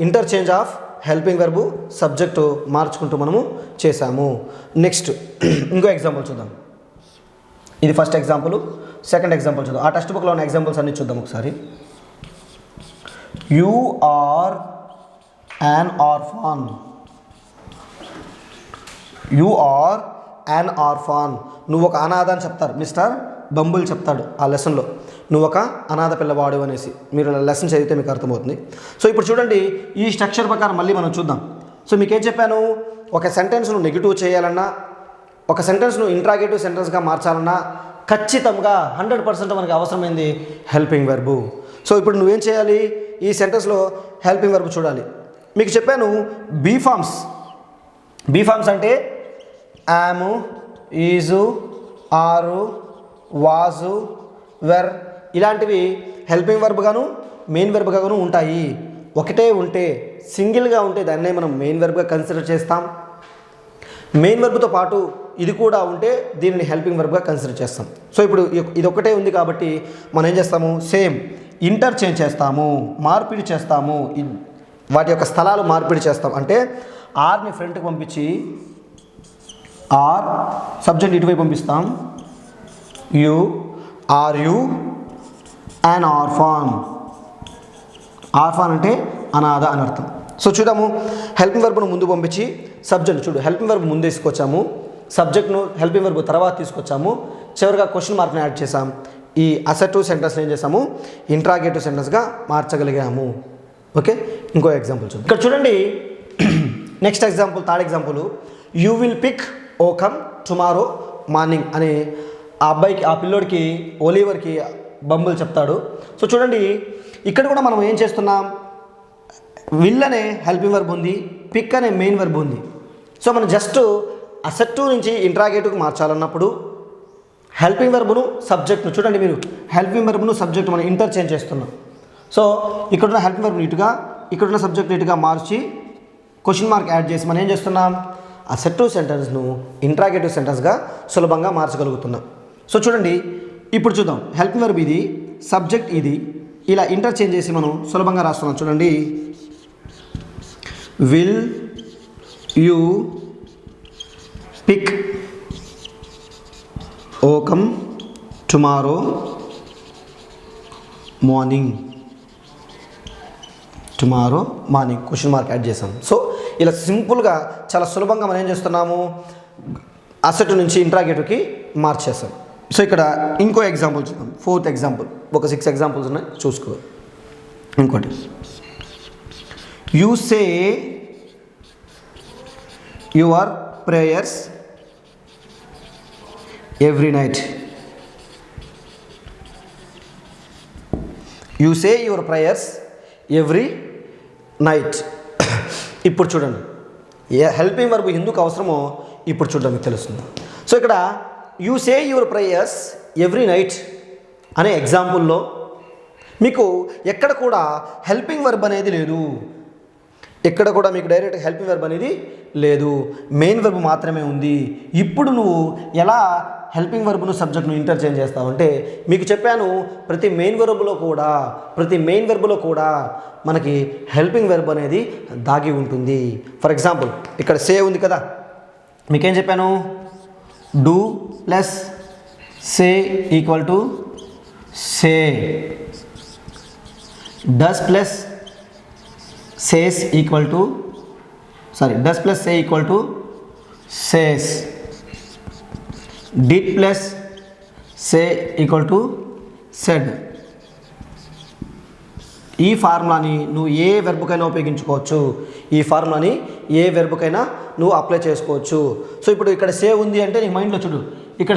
interchange of helping verb subject మార్చుకుంటూ మనము చేసాము. నెక్స్ట్ ఇంకో ఎగ్జాంపుల్ చూద్దాం. ఇది ఫస్ట్ ఎగ్జాంపుల్. సెకండ్ ఎగ్జాంపుల్ చూద్దాం. ఆ టెక్స్ట్ బుక్లో ఉన్న ఎగ్జాంపుల్స్ అన్నీ చూద్దాం ఒకసారి. You are an orphan. You are an orphan. నువ్వు ఒక అనాథ అని చెప్తారు, మిస్టర్ బంబుల్ చెప్తాడు ఆ లెసన్లో, నువ్వు ఒక అనాథ పిల్లవాడు అనేసి. మీరు లెసన్ చదివితే మీకు అర్థమవుతుంది. సో ఇప్పుడు చూడండి, ఈ స్ట్రక్చర్ ప్రకారం మళ్ళీ మనం చూద్దాం. సో మీకేం చెప్పాను, ఒక సెంటెన్స్ను నెగిటివ్ చేయాలన్నా, ఒక సెంటెన్స్ను ఇంట్రాగేటివ్ సెంటెన్స్గా మార్చాలన్నా ఖచ్చితంగా 100% మనకి అవసరమైంది హెల్పింగ్ వర్బు. సో ఇప్పుడు నువ్వేం చేయాలి, ఈ సెంటెన్స్లో హెల్పింగ్ వర్బు చూడాలి. మీకు చెప్పాను బీఫామ్స్. బీఫామ్స్ అంటే యాము, ఈజు, ఆరు, వాజు, వెర్ ఇలాంటివి హెల్పింగ్ వర్బ్ గాను మెయిన్ వెర్బ్ గాను ఉంటాయి. ఒకటే ఉంటే, సింగిల్గా ఉంటే దాన్నే మనం మెయిన్ వెర్బ్గా కన్సిడర్ చేస్తాం. మెయిన్ వెర్బ్తో పాటు ఇది కూడా ఉంటే దీనిని హెల్పింగ్ వెర్బ్గా కన్సిడర్ చేస్తాం. సో ఇప్పుడు ఇది ఒకటే ఉంది కాబట్టి మనం ఏం చేస్తాము, సేమ్ ఇంటర్చేంజ్ చేస్తాము, మార్పిడి చేస్తాము, వాటి యొక్క స్థలాలు మార్పిడి చేస్తాం. అంటే ఆర్ని ఫ్రంట్కి పంపించి ఆర్ సబ్జెక్ట్ ఇటువైపు పంపిస్తాం. You are you an orphan. Orphan అంటే అనాథ అని అర్థం. సో చూద్దాము, హెల్పింగ్ వర్బ్ను ముందు పంపించి సబ్జెక్ట్ చూడు, హెల్పింగ్ వర్బ్ ముందు తీసుకొచ్చాము, సబ్జెక్ట్ను హెల్పింగ్ వర్బ్ తర్వాత తీసుకొచ్చాము, చివరిగా క్వశ్చన్ మార్క్ని యాడ్ చేసాం. ఈ అసెర్టివ్ సెంటెన్స్ని ఏం చేసాము, ఇంట్రాగేటివ్ సెంటెన్స్గా మార్చగలిగాము. ఓకే, ఇంకో ఎగ్జాంపుల్ చూద్దాం. ఇక్కడ చూడండి, next example, third example. You will pick or come tomorrow morning అని ఆ అబ్బాయికి, ఆ పిల్లోడికి, ఒలివర్కి బంబుల్ చెప్తాడు. సో చూడండి, ఇక్కడ కూడా మనం ఏం చేస్తున్నాం, విల్ అనే హెల్పింగ్ వర్బ్ ఉంది, పిక్ అనే మెయిన్ వర్బ్ ఉంది. సో మనం జస్ట్ అసెర్టివ్ నుంచి ఇంట్రాగేటివ్కి మార్చాలన్నప్పుడు హెల్పింగ్ వర్బ్ను సబ్జెక్ట్ను చూడండి, మీరు హెల్పింగ్ వర్బ్ను సబ్జెక్ట్ మనం ఇంటర్చేంజ్ చేస్తున్నాం. సో ఇక్కడున్న హెల్పింగ్ వర్బ్ నీట్గా, ఇక్కడున్న సబ్జెక్ట్ నీట్గా మార్చి క్వశ్చన్ మార్క్ యాడ్ చేసి మనం ఏం చేస్తున్నాం, అసెర్టివ్ సెంటెన్స్ను ఇంట్రాగేటివ్ సెంటెన్స్గా సులభంగా మార్చగలుగుతున్నాం. సో చూడండి, ఇప్పుడు చూద్దాం. హెల్పింగ్ వర్బ్ ఇది, సబ్జెక్ట్ ఇది, ఇలా ఇంటర్చేంజ్ చేసి మనం సులభంగా రాస్తున్నాం. చూడండి, will you pick or come tomorrow morning. Tomorrow morning question mark add చేసాం. సో ఇలా సింపుల్గా చాలా సులభంగా మనం ఏం చేస్తున్నాము, అసెట్ నుంచి ఇంట్రాగేటివ్కి మార్చేస్తాం. సో ఇక్కడ ఇంకో ఎగ్జాంపుల్ చూద్దాం, 4th ఎగ్జాంపుల్. ఒక 6 ఎగ్జాంపుల్స్ ఉన్నాయి, చూసుకో. ఇంకోటి, you say your prayers every night. You say your prayers every night. ఇప్పుడు చూడండి, హెల్పింగ్ వర్బ్ ఎందుకు అవసరమో ఇప్పుడు చూడడం మీకు తెలుస్తుంది. సో ఇక్కడ you say your prayers every night అనే ఎగ్జాంపుల్లో మీకు ఎక్కడ కూడా హెల్పింగ్ వర్బ్ అనేది లేదు. ఎక్కడ కూడా మీకు డైరెక్ట్ హెల్పింగ్ వర్బ్ అనేది లేదు, మెయిన్ వర్బ్ మాత్రమే ఉంది. ఇప్పుడు నువ్వు ఎలా హెల్పింగ్ వర్బ్ను సబ్జెక్ట్ను ఇంటర్చేంజ్ చేస్తావంటే, మీకు చెప్పాను ప్రతి మెయిన్ వర్బ్లో కూడా మనకి హెల్పింగ్ వర్బ్ అనేది దాగి ఉంటుంది. ఫర్ ఎగ్జాంపుల్ ఇక్కడ సే ఉంది కదా, మీకేం చెప్పాను, do plus say equal to say, does plus says equal to does plus say equal to says, did plus say equal to said. ఈ ఫార్ములాని నువ్వు ఏ వెర్బ్కైనా ఉపయోగించుకోవచ్చు, ఈ ఫార్ములాని ఏ వెర్బ్కైనా నువ్వు అప్లై చేసుకోవచ్చు. సో ఇప్పుడు ఇక్కడ సే ఉంది అంటే నీ మైండ్లో చూడు, ఇక్కడ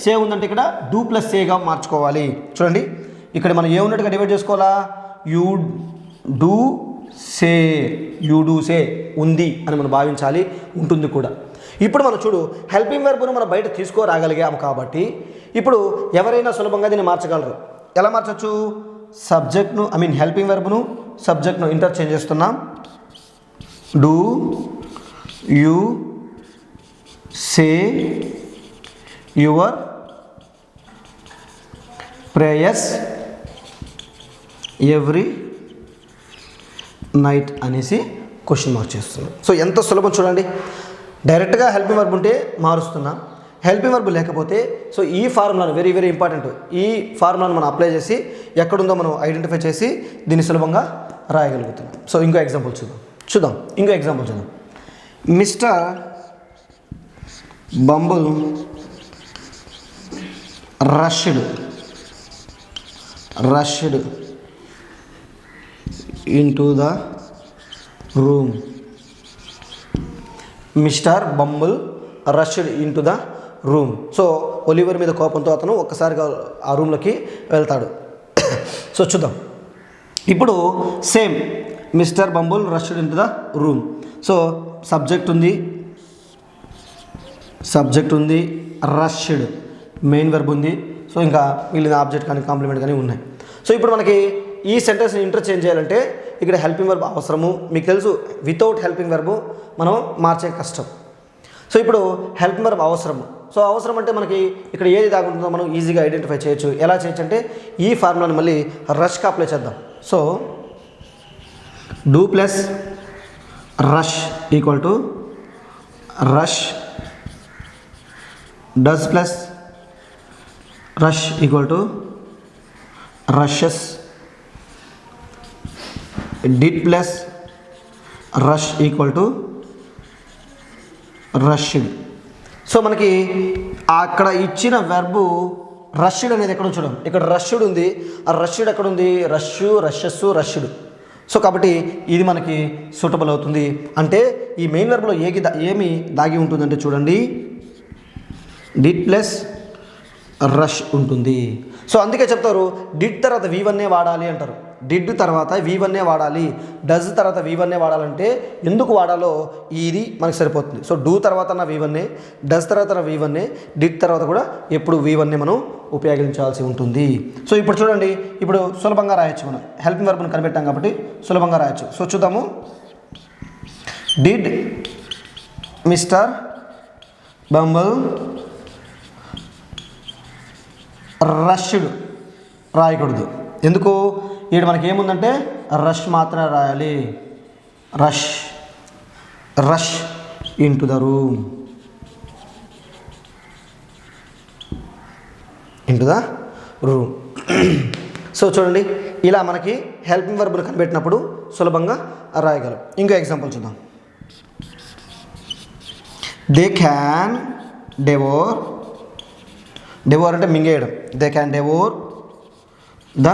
సే ఉందంటే ఇక్కడ డూ ప్లస్ సేగా మార్చుకోవాలి. చూడండి, ఇక్కడ మనం ఏ ఉన్నట్టుగా డివైడ్ చేసుకోవాలా, యూ డూ సే ఉంది అని మనం భావించాలి, ఉంటుంది కూడా. ఇప్పుడు మనం చూడు, హెల్పింగ్ వెర్బ్ను మనం బయట తీసుకోరాగలిగాము కాబట్టి ఇప్పుడు ఎవరైనా సులభంగా దీన్ని మార్చగలరు. ఎలా మార్చచ్చు, హెల్పింగ్ వెర్బ్ను సబ్జెక్ట్ను ఇంటర్చేంజ్ చేస్తున్నాం. Do you say your prayers every night అనేసి క్వశ్చన్ మార్క్ చేస్తున్నాం. సో ఎంత సులభం చూడండి, డైరెక్ట్గా హెల్పింగ్ వర్బ్ ఉంటే మారుస్తున్నాం, హెల్పింగ్ వర్బ్ లేకపోతే సో ఈ ఫార్ములాను వెరీ వెరీ ఇంపార్టెంట్, ఈ ఫార్ములాను మనం అప్లై చేసి ఎక్కడుందో మనం ఐడెంటిఫై చేసి దీన్ని సులభంగా రాయగలుగుతున్నాం. సో ఇంకో ఎగ్జాంపుల్ చూద్దాం. Mister Bumble rushed into the room. Mister Bumble rushed into the room. So Oliver మీద కోపంతో అతను ఒక్కసారిగా ఆ రూమ్లోకి వెళ్తాడు. సో చూద్దాం, ఇప్పుడు same mister Bumble rushed into the room. So subject ఉంది, రష్డ్ మెయిన్ వెర్బ్ ఉంది. సో ఇంకా మిగిలిన ఆబ్జెక్ట్ కానీ కాంప్లిమెంట్ కానీ ఉన్నాయి. సో ఇప్పుడు మనకి ఈ సెంటెన్స్ని ఇంటర్చేంజ్ చేయాలంటే ఇక్కడ హెల్పింగ్ వర్బ్ అవసరము. మీకు తెలుసు, వితౌట్ హెల్పింగ్ వర్బ్ మనం మార్చే కష్టం. సో ఇప్పుడు హెల్పింగ్ వర్బ్ అవసరము. సో అవసరం అంటే మనకి ఇక్కడ ఏది దాగుంటుందో మనం ఈజీగా ఐడెంటిఫై చేయొచ్చు. ఎలా చేయొచ్చు అంటే ఈ ఫార్ములాని మళ్ళీ రష్కి అప్లై చేద్దాం. So do plus rush equal to rush, does plus rush equal to rashes, did plus rush equal to rushed. So మనకి అక్కడ ఇచ్చిన వెర్బు రష్డ్ అనేది ఎక్కడ చూడం, ఇక్కడ రష్డ్ ఉంది. ఆ రష్డ్ ఎక్కడ ఉంది, రష్డ్. సో కాబట్టి ఇది మనకి సూటబుల్ అవుతుంది. అంటే ఈ మెయిన్ వెర్బ్లో ఏమి దాగి ఉంటుందంటే చూడండి, డిడ్ ప్లస్ రష్ ఉంటుంది. సో అందుకే చెప్తారు డిడ్ తర్వాత V1 వాడాలి అంటారు. డిడ్ తర్వాత V1 వాడాలి, డజ్ తర్వాత V1 వాడాలంటే ఎందుకు వాడాలో ఇది మనకి సరిపోతుంది. సో డూ తర్వాత V1, డజ్ తర్వాత V1, డిడ్ తర్వాత కూడా ఎప్పుడు V1 మనం ఉపయోగించాల్సి ఉంటుంది. సో ఇప్పుడు చూడండి, ఇప్పుడు సులభంగా రాయొచ్చు. మనం హెల్పింగ్ వర్బ్ను కనిపెట్టాం కాబట్టి సులభంగా రాయొచ్చు. సో చూద్దాము, డిడ్ మిస్టర్ బంబుల్ రష్డ్ రాయకూడదు. ఎందుకు, ఇక్కడ మనకి ఏముందంటే రష్ మాత్రమే రాయాలి. Rush into the room, so చూడండి, ఇలా మనకి హెల్పింగ్ వర్బ్ను కనిపెట్టినప్పుడు సులభంగా రాయగలం. ఇంకో ఎగ్జాంపుల్ చూద్దాం. దే క్యాన్ డెవోర్ అంటే మింగేయడం. They can devour the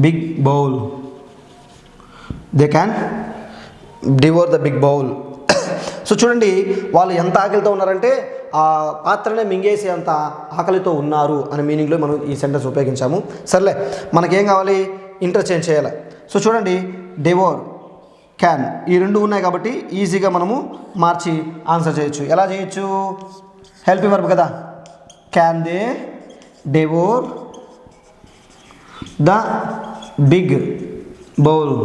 big bowl. They can devour the big bowl. So చూడండి, వాళ్ళు ఎంత ఆకలితో ఉన్నారంటే ఆ పాత్రనే మింగేసి అంత ఆకలితో ఉన్నారు అనే మీనింగ్లో మనం ఈ సెంటెన్స్ ఉపయోగించాము. సర్లే, మనకేం కావాలి? ఇంటర్చేంజ్ చేయాలి. సో చూడండి, డెవోర్, క్యాన్ ఈ రెండు ఉన్నాయి కాబట్టి ఈజీగా మనము మార్చి ఆన్సర్ చేయొచ్చు. ఎలా చేయొచ్చు? హెల్పింగ్ వర్బ్ కదా. Can they devour the big bowl.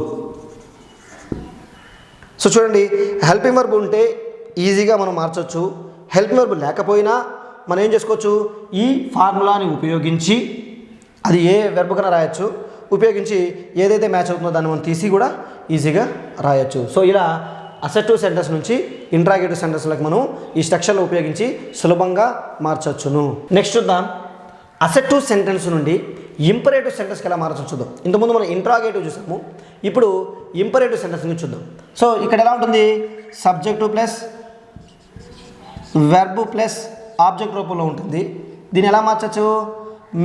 So చూడండి, హెల్పింగ్ వర్బ్ ఉంటే ఈజీగా మనం మార్చవచ్చు. హెల్పింగ్ వర్బ్ లేకపోయినా మనం ఏం చేసుకోవచ్చు? ఈ ఫార్ములాని ఉపయోగించి, అది ఏ వెర్బ్ కన్నా రాయొచ్చు, ఉపయోగించి ఏదైతే మ్యాచ్ అవుతుందో దాన్ని మనం తీసి కూడా ఈజీగా రాయొచ్చు. సో ఇలా అసెటివ్ సెంటెన్స్ నుంచి ఇంట్రాగేటివ్ సెంటెన్స్లకు మనం ఈ స్ట్రక్చర్లో ఉపయోగించి సులభంగా మార్చొచ్చును. నెక్స్ట్ చూద్దాం, అసెటివ్ సెంటెన్స్ నుండి ఇంపరేటివ్ సెంటెన్స్కి ఎలా మార్చొచ్చు చూద్దాం. ఇంతకుముందు మనం ఇంట్రాగేటివ్ చూసాము, ఇప్పుడు ఇంపరేటివ్ సెంటెన్స్ నుంచి చూద్దాం. సో ఇక్కడ ఎలా ఉంటుంది? Subject plus verb plus object రూపంలో ఉంటుంది. దీన్ని ఎలా మార్చచ్చు?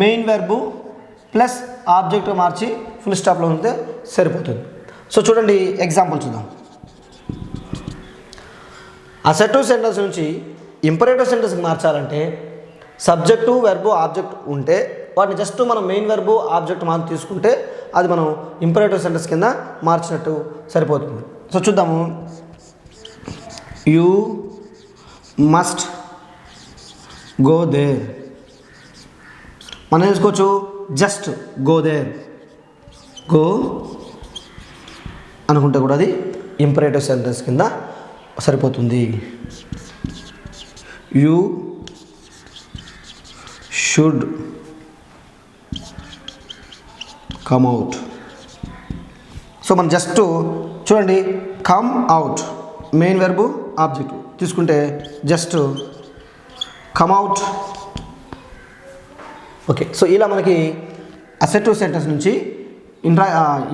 మెయిన్ వెర్బు ప్లస్ ఆబ్జెక్ట్ మార్చి ఫుల్ స్టాప్లో ఉంటే సరిపోతుంది. సో చూడండి, ఎగ్జాంపుల్ చూద్దాం. అసెటివ్ సెంటెన్స్ నుంచి ఇంపరేటివ్ సెంటెన్స్కి మార్చాలంటే సబ్జెక్టు వెర్బు ఆబ్జెక్ట్ ఉంటే వాటిని జస్ట్ మనం మెయిన్ వెర్బు ఆబ్జెక్ట్ మార్చి తీసుకుంటే అది మనం ఇంపరేటివ్ సెంటెన్స్ కింద మార్చినట్టు సరిపోతుంది. సో చూద్దాము. You must go there. మనం వేసుకోవచ్చు జస్ట్ గో దేర్, గో అనుకుంటే కూడా అది ఇంపరేటివ్ సెంటెన్స్ కింద సరిపోతుంది. You should come out. So మనం జస్ట్ చూడండి, come out main verb object తీసుకుంటే just come out. Okay, so ఇలా మనకి అసెటివ్ సెంటెన్స్ నుంచి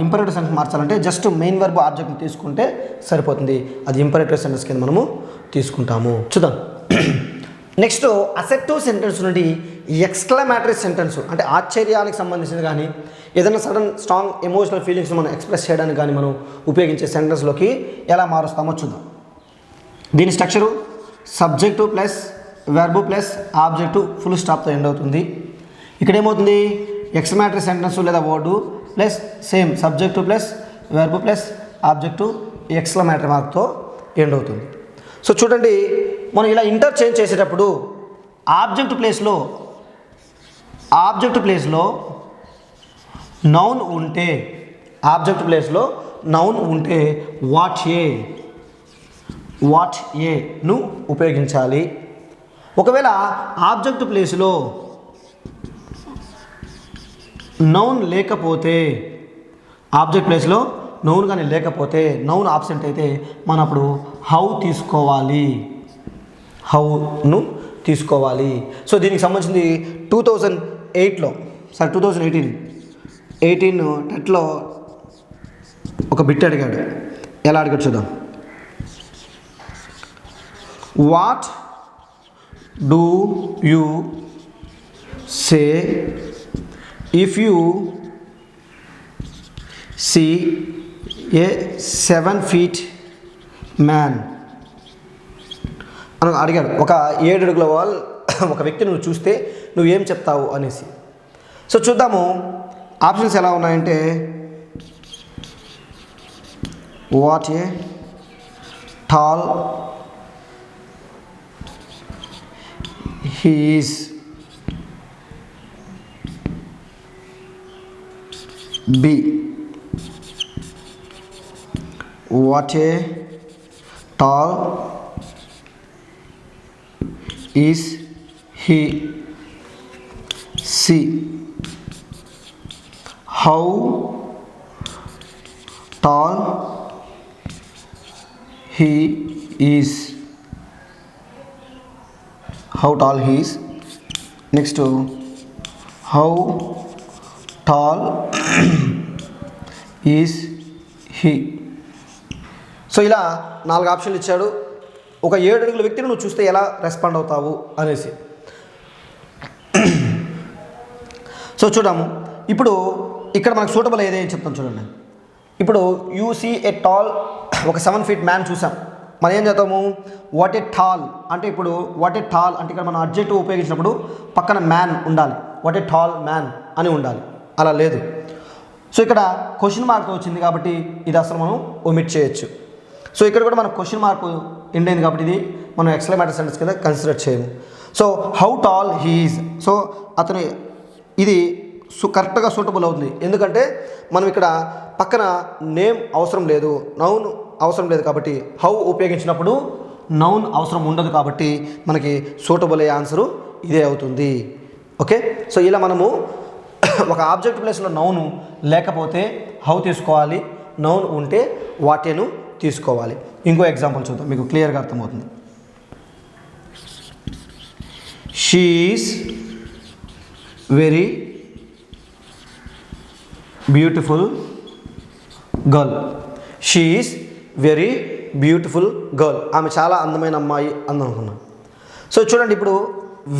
ఇంపరేటివ్ సెంటెన్స్ మార్చాలంటే జస్ట్ మెయిన్ వెర్బ్ ఆబ్జెక్ట్ని తీసుకుంటే సరిపోతుంది. అది ఇంపరేటివ్ సెంటెన్స్ కింద మనము తీసుకుంటాము. చూద్దాం. నెక్స్ట్, అసెటివ్ సెంటెన్స్ నుండి ఎక్స్క్లమేటరీ సెంటెన్స్ అంటే ఆశ్చర్యానికి సంబంధించింది కానీ ఏదైనా సడన్ స్ట్రాంగ్ ఎమోషనల్ ఫీలింగ్స్ మనం ఎక్స్ప్రెస్ చేయడానికి కానీ మనం ఉపయోగించే సెంటెన్స్లోకి ఎలా మారుస్తామో చూద్దాం. దీని structure subject plus verb plus object full స్టాప్తో ఎండ్ అవుతుంది. ఇక్కడ ఏమవుతుంది? ఎక్స్క్లమేటరీ సెంటెన్స్ లేదా word plus same subject plus verb plus object exclamatory మార్క్తో ఎండ్ అవుతుంది. సో చూడండి, మనం ఇలా ఇంటర్చేంజ్ చేసేటప్పుడు ఆబ్జెక్ట్ ప్లేస్లో నౌన్ ఉంటే, ఆబ్జెక్ట్ ప్లేస్లో నౌన్ ఉంటే వాట్ ఏను ఉపయోగించాలి. ఒకవేళ ఆబ్జెక్ట్ ప్లేస్లో నౌన్ లేకపోతే, ఆబ్జెక్ట్ ప్లేస్లో నౌన్ కానీ లేకపోతే, నౌన్ ఆబ్సెంట్ అయితే మనం అప్పుడు హౌను తీసుకోవాలి. సో దీనికి సంబంధించింది 2018 నెట్లో ఒక బిట్ అడిగాడు. ఎలా అడిగాడు చూద్దాం. What do you say if you see a 7 feet man అని అడిగాడు. ఒక 7 అడుగుల ఒక వ్యక్తి నువ్వు చూస్తే నువ్వేం చెప్తావు అనేసి. సో చూద్దాము, ఆప్షన్స్ ఎలా ఉన్నాయంటే what a tall he is, B what a tall is he, C how tall he is, next how tall is he. So ఇలా 4 ఆప్షన్లు ఇచ్చాడు. ఒక 7 అడుగుల వ్యక్తిని నువ్వు చూస్తే ఎలా రెస్పాండ్ అవుతావు అనేసి. సో చూద్దాము. ఇప్పుడు ఇక్కడ మనకు సూటబుల్ ఏదే చెప్తాను చూడండి. ఇప్పుడు యూ సీ ఏ టాల్, ఒక 7 feet మ్యాన్ చూసాం. మనం ఏం చేద్దాము, వాట్ ఏ టాల్ అంటే, ఇప్పుడు వాట్ ఏ టాల్ అంటే ఇక్కడ మనం అడ్జెక్టివ్ ఉపయోగించినప్పుడు పక్కన మ్యాన్ ఉండాలి, వాట్ ఏ టాల్ మ్యాన్ అని ఉండాలి. అలా లేదు. సో ఇక్కడ క్వశ్చన్ మార్క్ వచ్చింది కాబట్టి ఇది అసలు మనం ఒమిట్ చేయొచ్చు. సో ఇక్కడ కూడా మనకు క్వశ్చన్ మార్క్ ఎండ్ అయింది కాబట్టి ఇది మనం ఎక్స్క్లమేటరీ సెంటెన్స్ కింద కన్సిడర్ చేయము. So how tall he is, so అతను ఇది కరెక్ట్గా సూటబుల్ అవుతుంది. ఎందుకంటే మనం ఇక్కడ పక్కన నేమ్ అవసరం లేదు, నౌన్ అవసరం లేదు కాబట్టి హౌ ఉపయోగించినప్పుడు నౌన్ అవసరం ఉండదు కాబట్టి మనకి సూటబుల్ అయ్యే ఆన్సరు ఇదే అవుతుంది. ఓకే. సో ఇలా మనము ఒక ఆబ్జెక్ట్ ప్లేస్లో నౌను లేకపోతే హౌ తీసుకోవాలి, నౌన్ ఉంటే వాటేను తీసుకోవాలి. ఇంకో ఎగ్జాంపుల్ చూద్దాం, మీకు క్లియర్గా అర్థమవుతుంది. She is very beautiful girl. She is very beautiful girl. ఆమె చాలా అందమైన అమ్మాయి అని అనుకున్నాను. సో చూడండి, ఇప్పుడు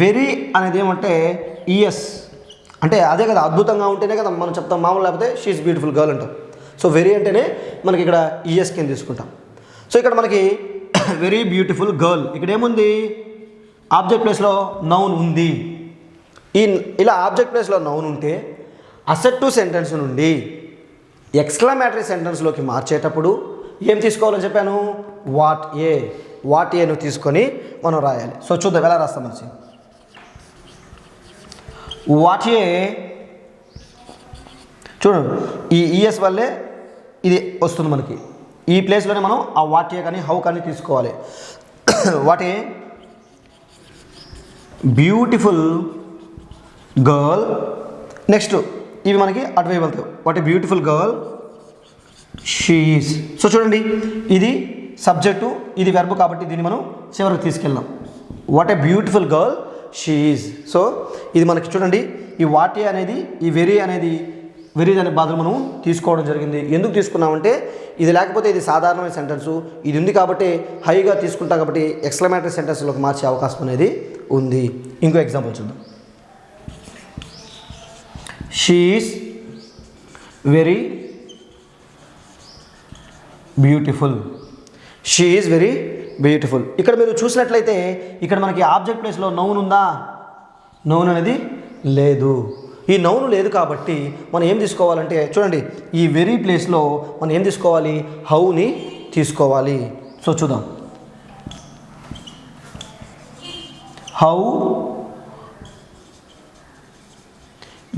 వెరీ అనేది ఏమంటే ఈఎస్ అంటే అదే కదా, అద్భుతంగా ఉంటేనే కదా మనం చెప్తాం, మామూలు లేకపోతే షీ ఈజ్ బ్యూటిఫుల్ గర్ల్ అంటాం. సో వెరీ అంటేనే మనకి ఇక్కడ ఈఎస్ కింద తీసుకుంటాం. సో ఇక్కడ మనకి వెరీ బ్యూటిఫుల్ గర్ల్, ఇక్కడ ఏముంది, ఆబ్జెక్ట్ ప్లేస్లో నౌన్ ఉంది. ఇలా ఆబ్జెక్ట్ ప్లేస్లో నౌన్ ఉంటే అసెప్టివ్ సెంటెన్స్ నుండి ఎక్స్క్లమేటరీ సెంటెన్స్లోకి మార్చేటప్పుడు ఏం తీసుకోవాలని చెప్పాను, వాట్ ఏను తీసుకొని మనం రాయాలి. సో చూద్దాం ఎలా రాస్తాం మంచి. వాట్ ఏ, చూడండి ఈ ఈఎస్ వల్లే ఇది వస్తుంది మనకి. ఈ ప్లేస్లోనే మనం ఆ వాట్ ఏ కానీ హౌ కానీ తీసుకోవాలి. What a beautiful girl, next ఇవి మనకి అటువైపు వెళ్తాయి. What a beautiful girl she is. So చూడండి, ఇది సబ్జెక్టు, ఇది వెర్బ్ కాబట్టి దీన్ని మనం చివరికి తీసుకెళ్దాం. What a beautiful girl she is. So ఇది మనకి చూడండి, ఈ వాట్ ఏ అనేది ఈ వెరీ అనేది వెరీ అనే బాధలు మనం తీసుకోవడం జరిగింది. ఎందుకు తీసుకున్నామంటే ఇది లేకపోతే ఇది సాధారణమైన సెంటెన్సు, ఇది ఉంది కాబట్టి హైగా తీసుకుంటాం కాబట్టి ఎక్స్క్లమేటరీ సెంటెన్స్లోకి మార్చే అవకాశం అనేది ఉంది. ఇంకో ఎగ్జాంపుల్ చూద్దాం. She is very beautiful. She is very beautiful. ఇక్కడ మీరు చూసినట్లయితే ఇక్కడ మనకి ఆబ్జెక్ట్ ప్లేస్లో నౌన్ ఉందా, నౌన్ అనేది లేదు. ఈ నౌన్ లేదు కాబట్టి మనం ఏం తీసుకోవాలంటే చూడండి, ఈ వెరీ ప్లేస్లో మనం ఏం తీసుకోవాలి, హౌని తీసుకోవాలి. సో చూద్దాం, how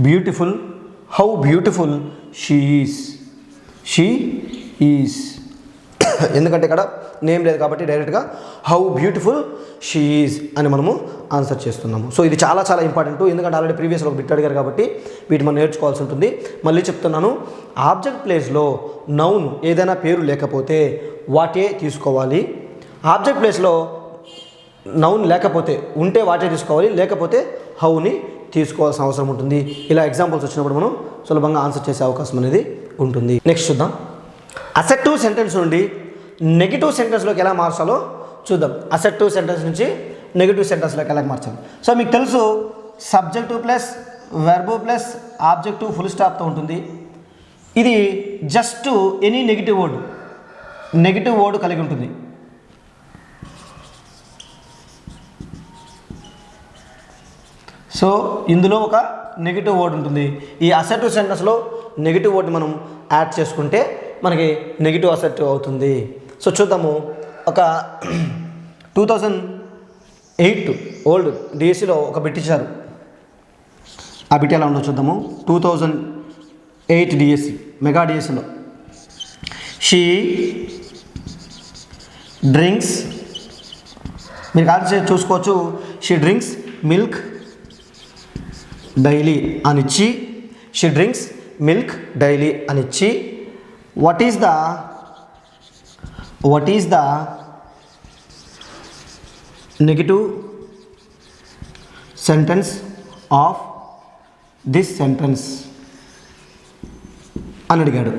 beautiful, how beautiful she is. She is ఎందుకంటే ఇక్కడ నేమ్ లేదు కాబట్టి డైరెక్ట్గా హౌ బ్యూటిఫుల్ షీ ఈజ్ అని మనము ఆన్సర్ చేస్తున్నాము. సో ఇది చాలా చాలా ఇంపార్టెంట్, ఎందుకంటే ఆల్రెడీ ప్రీవియస్లో ఒక బిట్ అడిగారు కాబట్టి వీటి మనం నేర్చుకోవాల్సి ఉంటుంది. మళ్ళీ చెప్తున్నాను, ఆబ్జెక్ట్ ప్లేస్లో నౌన్ ఏదైనా పేరు లేకపోతే వాటే తీసుకోవాలి. ఆబ్జెక్ట్ ప్లేస్లో నౌన్ లేకపోతే ఉంటే వాటే తీసుకోవాలి, లేకపోతే హౌని తీసుకోవాల్సిన అవసరం ఉంటుంది. ఇలా ఎగ్జాంపుల్స్ వచ్చినప్పుడు మనం సులభంగా ఆన్సర్ చేసే అవకాశం అనేది ఉంటుంది. నెక్స్ట్ చూద్దాం, అసెప్టివ్ సెంటెన్స్ నుండి నెగిటివ్ సెంటెన్స్లోకి ఎలా మార్చాలో చూద్దాం. అసెప్టివ్ సెంటెన్స్ నుంచి నెగిటివ్ సెంటెన్స్లోకి ఎలా మార్చాలి. సో మీకు తెలుసు, subjective plus verb plus objective full స్టాప్తో ఉంటుంది. ఇది జస్ట్ ఎనీ నెగిటివ్ వర్డ్ కలిగి ఉంటుంది. సో ఇందులో ఒక నెగిటివ్ వర్డ్ ఉంటుంది. ఈ అసెప్టివ్ సెంటెన్స్లో నెగిటివ్ వర్డ్ మనం యాడ్ చేసుకుంటే మనకి నెగిటివ్ అసెప్టివ్ అవుతుంది. సో చూద్దాము, ఒక 2008 ఓల్డ్ డిఎస్సిలో ఒక బిట్ ఇచ్చారు. ఆ బిట్ ఎలా ఉందో చూద్దాము. 2008 డిఎస్సి మెగా డిఎస్సిలో, షీ డ్రింక్స్, మీరు కాల్సి చూసుకోవచ్చు, షీ డ్రింక్స్ మిల్క్ డైలీ అనిచ్చి, షీ డ్రింక్స్ మిల్క్ డైలీ అనిచ్చి, what is the negative sentence of this sentence అని అడిగాడు.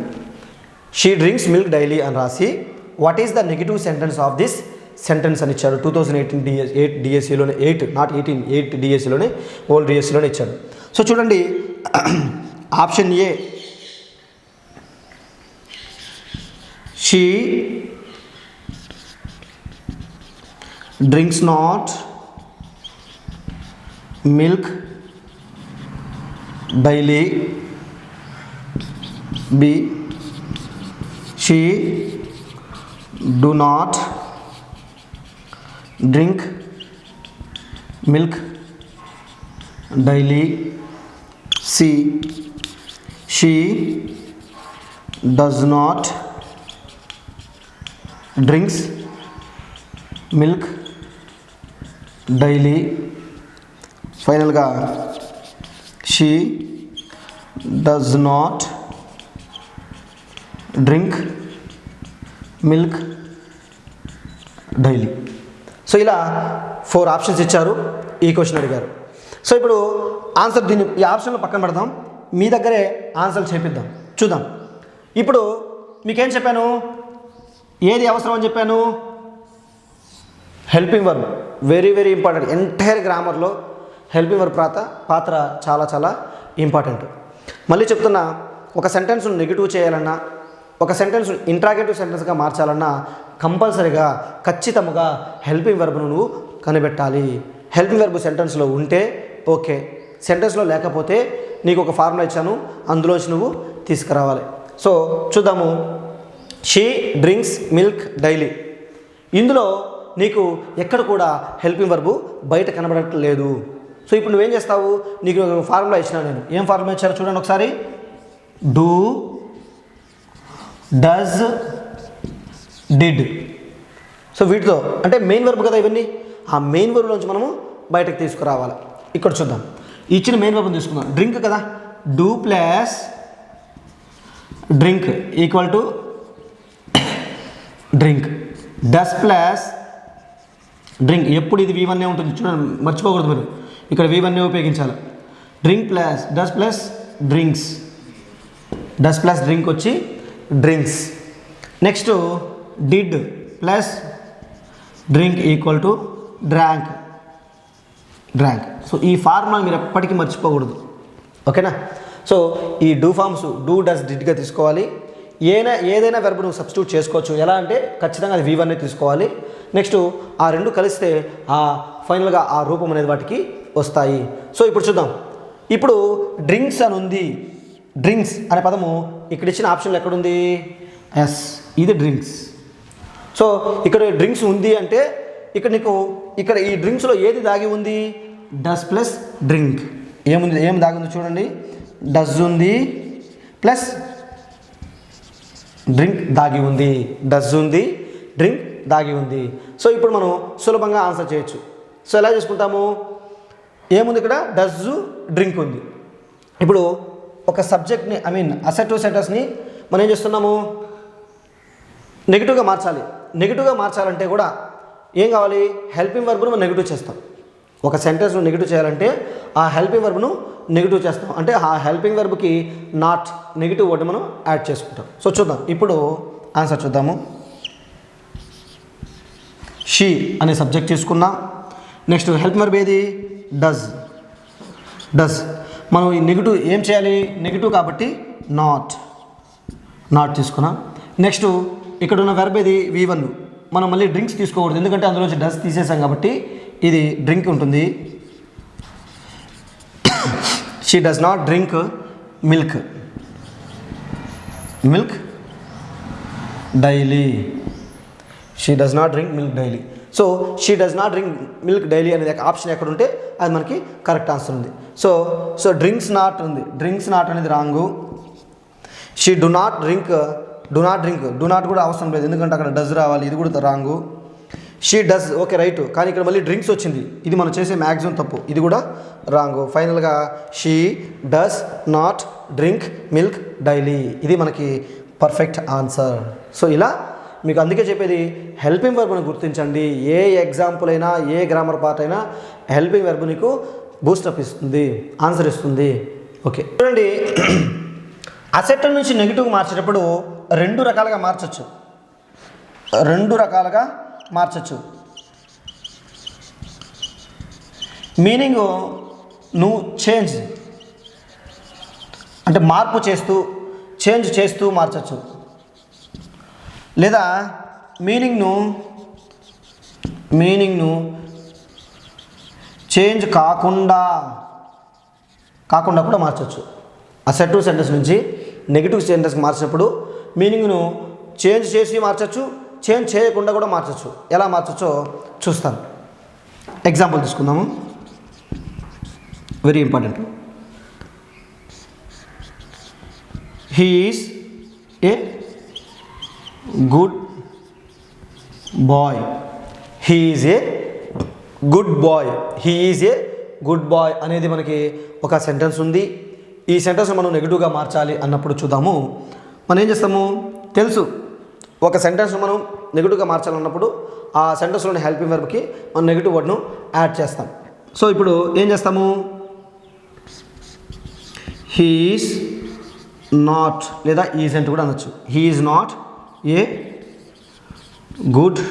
షీ డ్రింక్స్ మిల్క్ డైలీ అని రాసి what is the negative sentence of this sentence అని ఇచ్చాడు. 2018 8 డిఎస్సిలోనే 8 డిఎస్సిలోనే ఓల్డ్ డిఎస్సిలోనే ఇచ్చాడు. సో చూడండి, option A, she drinks not milk daily. B, she do not drink milk daily. C, she does not drinks milk daily. ఫైనల్గా she does not drink milk daily. So ఇలా 4 options ఇచ్చారు, ఈ question అడిగారు. So ఇప్పుడు answer ఈ ఆప్షన్లో పక్కన పెడదాం, మీ దగ్గరే ఆన్సర్ చేపిద్దాం, చూద్దాం. ఇప్పుడు మీకేం చెప్పాను, ఏది అవసరం అని చెప్పాను? Helping verb. Very very important. Entire గ్రామర్లో హెల్పింగ్ వర్బ్ పాత్ర చాలా చాలా ఇంపార్టెంట్. మళ్ళీ చెప్తున్నా, ఒక సెంటెన్స్ను నెగిటివ్ చేయాలన్నా, ఒక సెంటెన్స్ ఇంట్రాగేటివ్ సెంటెన్స్గా మార్చాలన్నా కంపల్సరీగా ఖచ్చితంగా హెల్పింగ్ వర్బ్ను నువ్వు కనిపెట్టాలి. హెల్పింగ్ వర్బ్ సెంటెన్స్లో ఉంటే ఓకే, సెంటెన్స్లో లేకపోతే నీకు ఒక ఫార్ములా ఇచ్చాను, అందులోంచి నువ్వు తీసుకురావాలి. సో చూద్దాము. She drinks milk daily. ఇందులో నీకు ఎక్కడ కూడా హెల్పింగ్ వర్బ్ బయట కనబడట్లేదు. సో ఇప్పుడు నువ్వేం చేస్తావు, నీకు ఫార్ములా ఇచ్చినా నేను. ఏం ఫార్ములా ఇచ్చారో చూడండి ఒకసారి. Do, does, did. సో వీటితో అంటే మెయిన్ వర్బ్ కదా ఇవన్నీ, ఆ మెయిన్ వర్బ్లోంచి మనము బయటకు తీసుకురావాలి. ఇక్కడ చూద్దాం, ఇచ్చిన మెయిన్ వర్బ్ని తీసుకుందాం. డ్రింక్ కదా, do plus drink equal to drink. Does plus drink, ఎప్పుడు ఇది V1 ఉంటుంది చూడండి, మర్చిపోకూడదు మీరు, ఇక్కడ V1 ఉపయోగించాలి. Drink plus does plus drinks, does plus drink వచ్చి drinks. Next did plus drink equal to drank, drank. So ఈ ఫార్ములా మీరు ఎప్పటికీ మర్చిపోకూడదు, ఓకేనా? సో ఈ డూ ఫార్మ్స్ డూ డస్ డిడ్గా తీసుకోవాలి. ఏదైనా వెర్బ్ నువ్వు సబ్స్టిట్యూట్ చేసుకోవచ్చు. ఎలా అంటే ఖచ్చితంగా అది V1 తీసుకోవాలి. నెక్స్ట్ ఆ రెండు కలిస్తే ఆ ఫైనల్గా ఆ రూపం అనేది వాటికి వస్తాయి. సో ఇప్పుడు చూద్దాం. ఇప్పుడు డ్రింక్స్ అని ఉంది, డ్రింక్స్ అనే పదము ఇక్కడ ఇచ్చిన ఆప్షన్లో ఎక్కడుంది? ఎస్, ఇది డ్రింక్స్. సో ఇక్కడ డ్రింక్స్ ఉంది అంటే ఇక్కడ నీకు ఇక్కడ ఈ డ్రింక్స్లో ఏది దాగి ఉంది? Does plus drink. ఏం దాగి ఉంది చూడండి, డస్ ఉంది ప్లస్ డ్రింక్ దాగి ఉంది, డస్ ఉంది, డ్రింక్ దాగి ఉంది. సో ఇప్పుడు మనం సులభంగా ఆన్సర్ చేయొచ్చు. సో ఎలా చేసుకుంటాము? ఏముంది ఇక్కడ? డస్, డ్రింక్ ఉంది. ఇప్పుడు ఒక సబ్జెక్ట్ని అసెటివ్ సెంటెన్స్ని మనం ఏం చేస్తున్నాము? నెగిటివ్గా మార్చాలి. నెగిటివ్గా మార్చాలంటే కూడా ఏం కావాలి? హెల్పింగ్ వర్బ్ను మనం నెగిటివ్ చేస్తాం. ఒక సెంటెన్స్ను నెగిటివ్ చేయాలంటే ఆ హెల్పింగ్ వర్బ్ను నెగిటివ్ చేస్తాం. అంటే ఆ హెల్పింగ్ వర్బ్కి నాట్ నెగిటివ్ వర్డ్ మనం యాడ్ చేసుకుంటాం. సో చూద్దాం, ఇప్పుడు ఆన్సర్ చూద్దాము. షీ అనే సబ్జెక్ట్ తీసుకున్నాం. నెక్స్ట్ హెల్పింగ్ వర్బ్ ఏది? డస్. డస్ మనం ఈ నెగిటివ్ ఏం చేయాలి? నెగిటివ్ కాబట్టి నాట్ తీసుకున్నాం. నెక్స్ట్ ఇక్కడ ఉన్న వెర్బ్ ఏది? V1. మనం మళ్ళీ డ్రింక్స్ తీసుకోకూడదు, ఎందుకంటే అందులోంచి డస్ తీసేసాం కాబట్టి ఇది డ్రింక్ ఉంటుంది. She does not drink milk daily. She does not drink milk daily. So she does not drink milk daily అనేది ఆప్షన్ ఎక్కడ ఉంటే అది మనకి కరెక్ట్ ఆన్సర్ ఉంది. సో డ్రింక్స్ నాట్ ఉంది, డ్రింక్స్ నాట్ అనేది wrong. She do not drink do not కూడా అవసరం లేదు, ఎందుకంటే అక్కడ డస్ రావాలి, ఇది కూడా wrong. She does okay right, కానీ ఇక్కడ మళ్ళీ డ్రింక్స్ వచ్చింది, ఇది మనం చేసే మ్యాక్సిమం తప్పు, ఇది కూడా రాంగు. ఫైనల్గా she does not drink milk daily, ఇది మనకి పర్ఫెక్ట్ ఆన్సర్. సో ఇలా మీకు అందుకే చెప్పేది హెల్పింగ్ వర్బ్ను గుర్తించండి. ఏ ఎగ్జాంపుల్ అయినా ఏ గ్రామర్ పార్ట్ అయినా హెల్పింగ్ వర్బ్ నీకు బూస్టప్ ఇస్తుంది, ఆన్సర్ ఇస్తుంది. ఓకే చూడండి, అసెట్ నుంచి నెగిటివ్ మార్చేటప్పుడు రెండు రకాలుగా మార్చచ్చు. మార్చచ్చు. మీనింగ్ నువ్వు చేంజ్ అంటే మార్పు చేస్తూ, చేంజ్ చేస్తూ మార్చచ్చు. లేదా మీనింగ్ను చేంజ్ కాకుండా కూడా మార్చచ్చు. అసర్టివ్ సెంటెన్స్ నుంచి నెగిటివ్ సెంటెన్స్కి మార్చినప్పుడు మీనింగ్ను చేంజ్ చేసి మార్చచ్చు, చేంజ్ చేయకుండా కూడా మార్చచ్చు. ఎలా మార్చచ్చో చూస్తాను. ఎగ్జాంపుల్ తీసుకుందాము, very important. He is a good boy. He is a good boy. He is a good boy అనేది మనకి ఒక సెంటెన్స్ ఉంది. ఈ సెంటెన్స్ మనం నెగిటివ్గా మార్చాలి అన్నప్పుడు చూద్దాము. మనం ఏం చేస్తాము, తెలుసు ఒక సెంటెన్స్ మనం నెగిటివ్గా మార్చాలన్నప్పుడు ఆ సెంటెన్స్లోని హెల్పింగ్ వర్బ్కి మనం నెగిటివ్ వర్డ్ను యాడ్ చేస్తాం. సో ఇప్పుడు ఏం చేస్తాము, హీ ఈజ్ నాట్ లేదా ఈజెంట్ కూడా అనొచ్చు. He is not a good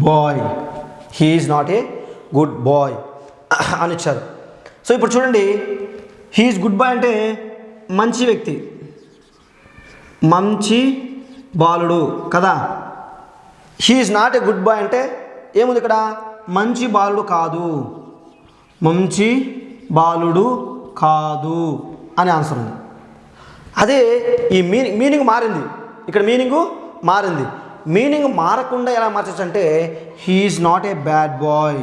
boy. He is not a good boy అని ఇచ్చారు. సో ఇప్పుడు చూడండి, హీ ఈజ్ గుడ్ బాయ్ అంటే మంచి వ్యక్తి, మంచి బాలుడు కదా. He is not a good boy అంటే ఏముంది ఇక్కడ, మంచి బాలుడు కాదు, మంచి బాలుడు కాదు అని ఆన్సర్ ఉంది. అదే ఈ మీనింగ్ మారింది. ఇక్కడ మీనింగు మారింది. మీనింగ్ మారకుండా ఎలా మార్చచ్చు అంటే he is not A bad boy.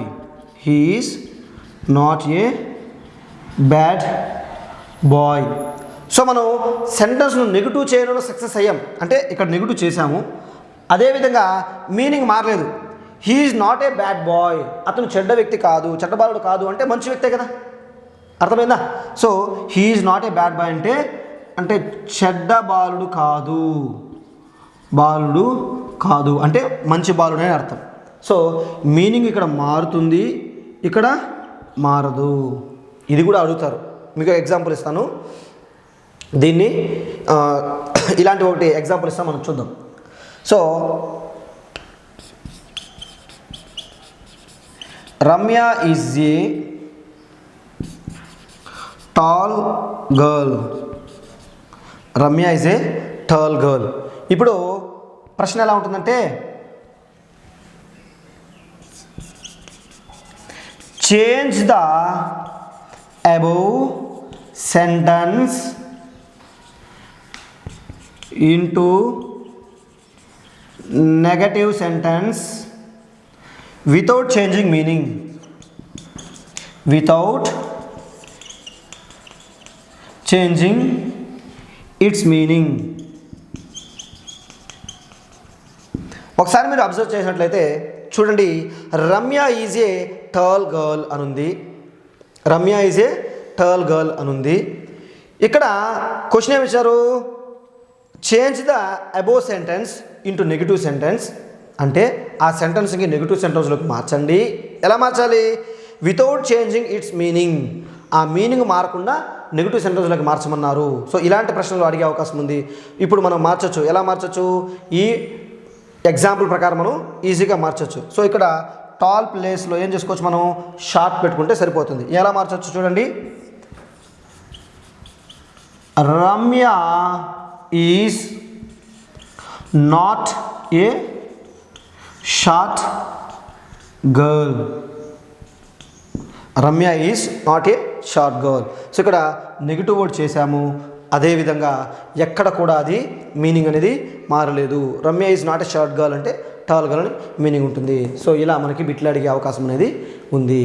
He is not A bad boy. So మనం సెంటెన్స్ను నెగిటివ్ చేయడంలో సక్సెస్ అయ్యాం. అంటే ఇక్కడ నెగిటివ్ చేశాము, అదేవిధంగా మీనింగ్ మారలేదు. He is not A bad boy, అతను చెడ్డ వ్యక్తి కాదు, చెడ్డ బాలుడు కాదు అంటే మంచి వ్యక్తే కదా, అర్థమైందా. So he is not A bad boy అంటే చెడ్డ బాలుడు కాదు, బాలుడు కాదు అంటే మంచి బాలుడు అని అర్థం. సో మీనింగ్ ఇక్కడ మారుతుంది, ఇక్కడ మారదు. ఇది కూడా అడుగుతారు. మీకు ఎగ్జాంపుల్ ఇస్తాను, దీన్ని ఇలాంటి ఒకటి ఎగ్జాంపుల్ ఇస్తాం, మనం చూద్దాం. So Ramya is a tall girl. Ramya is a tall girl. ఇప్పుడు ప్రశ్న ఎలా ఉంటుందంటే, change the above sentence into negative sentence without changing meaning. Without changing its meaning. ఒకసారి మీరు అబ్జర్వ్ చేసినట్లయితే చూడండి, Ramya is a tall girl అనుంది. Ramya is a tall girl అనుంది. ఇక్కడ క్వశ్చన్ ఏమి ఇచ్చారు, change the above sentence into negative sentence అంటే ఆ సెంటెన్స్కి నెగిటివ్ సెంటెన్స్లోకి మార్చండి. ఎలా మార్చాలి, వితౌట్ చేంజింగ్ ఇట్స్ మీనింగ్. ఆ మీనింగ్ మారకుండా నెగిటివ్ సెంటెన్స్లోకి మార్చమన్నారు. సో ఇలాంటి ప్రశ్నలు అడిగే అవకాశం ఉంది. ఇప్పుడు మనం మార్చచ్చు. ఎలా మార్చచ్చు, ఈ ఎగ్జాంపుల్ ప్రకారం మనం ఈజీగా మార్చచ్చు. సో ఇక్కడ టాల్ ప్లేస్లో ఏం చేసుకోవచ్చు, మనం షార్ట్ పెట్టుకుంటే సరిపోతుంది. ఎలా మార్చచ్చు చూడండి, Ramya is not A short girl. Ramya is not A short girl. So ఇక్కడ నెగిటివ్ వర్డ్ చేశాము, అదేవిధంగా ఎక్కడ కూడా అది మీనింగ్ అనేది మారలేదు. Ramya is not A short girl అంటే టాల్ గర్ల్ అని మీనింగ్ ఉంటుంది. సో ఇలా మనకి బిట్లు అడిగే అవకాశం అనేది ఉంది.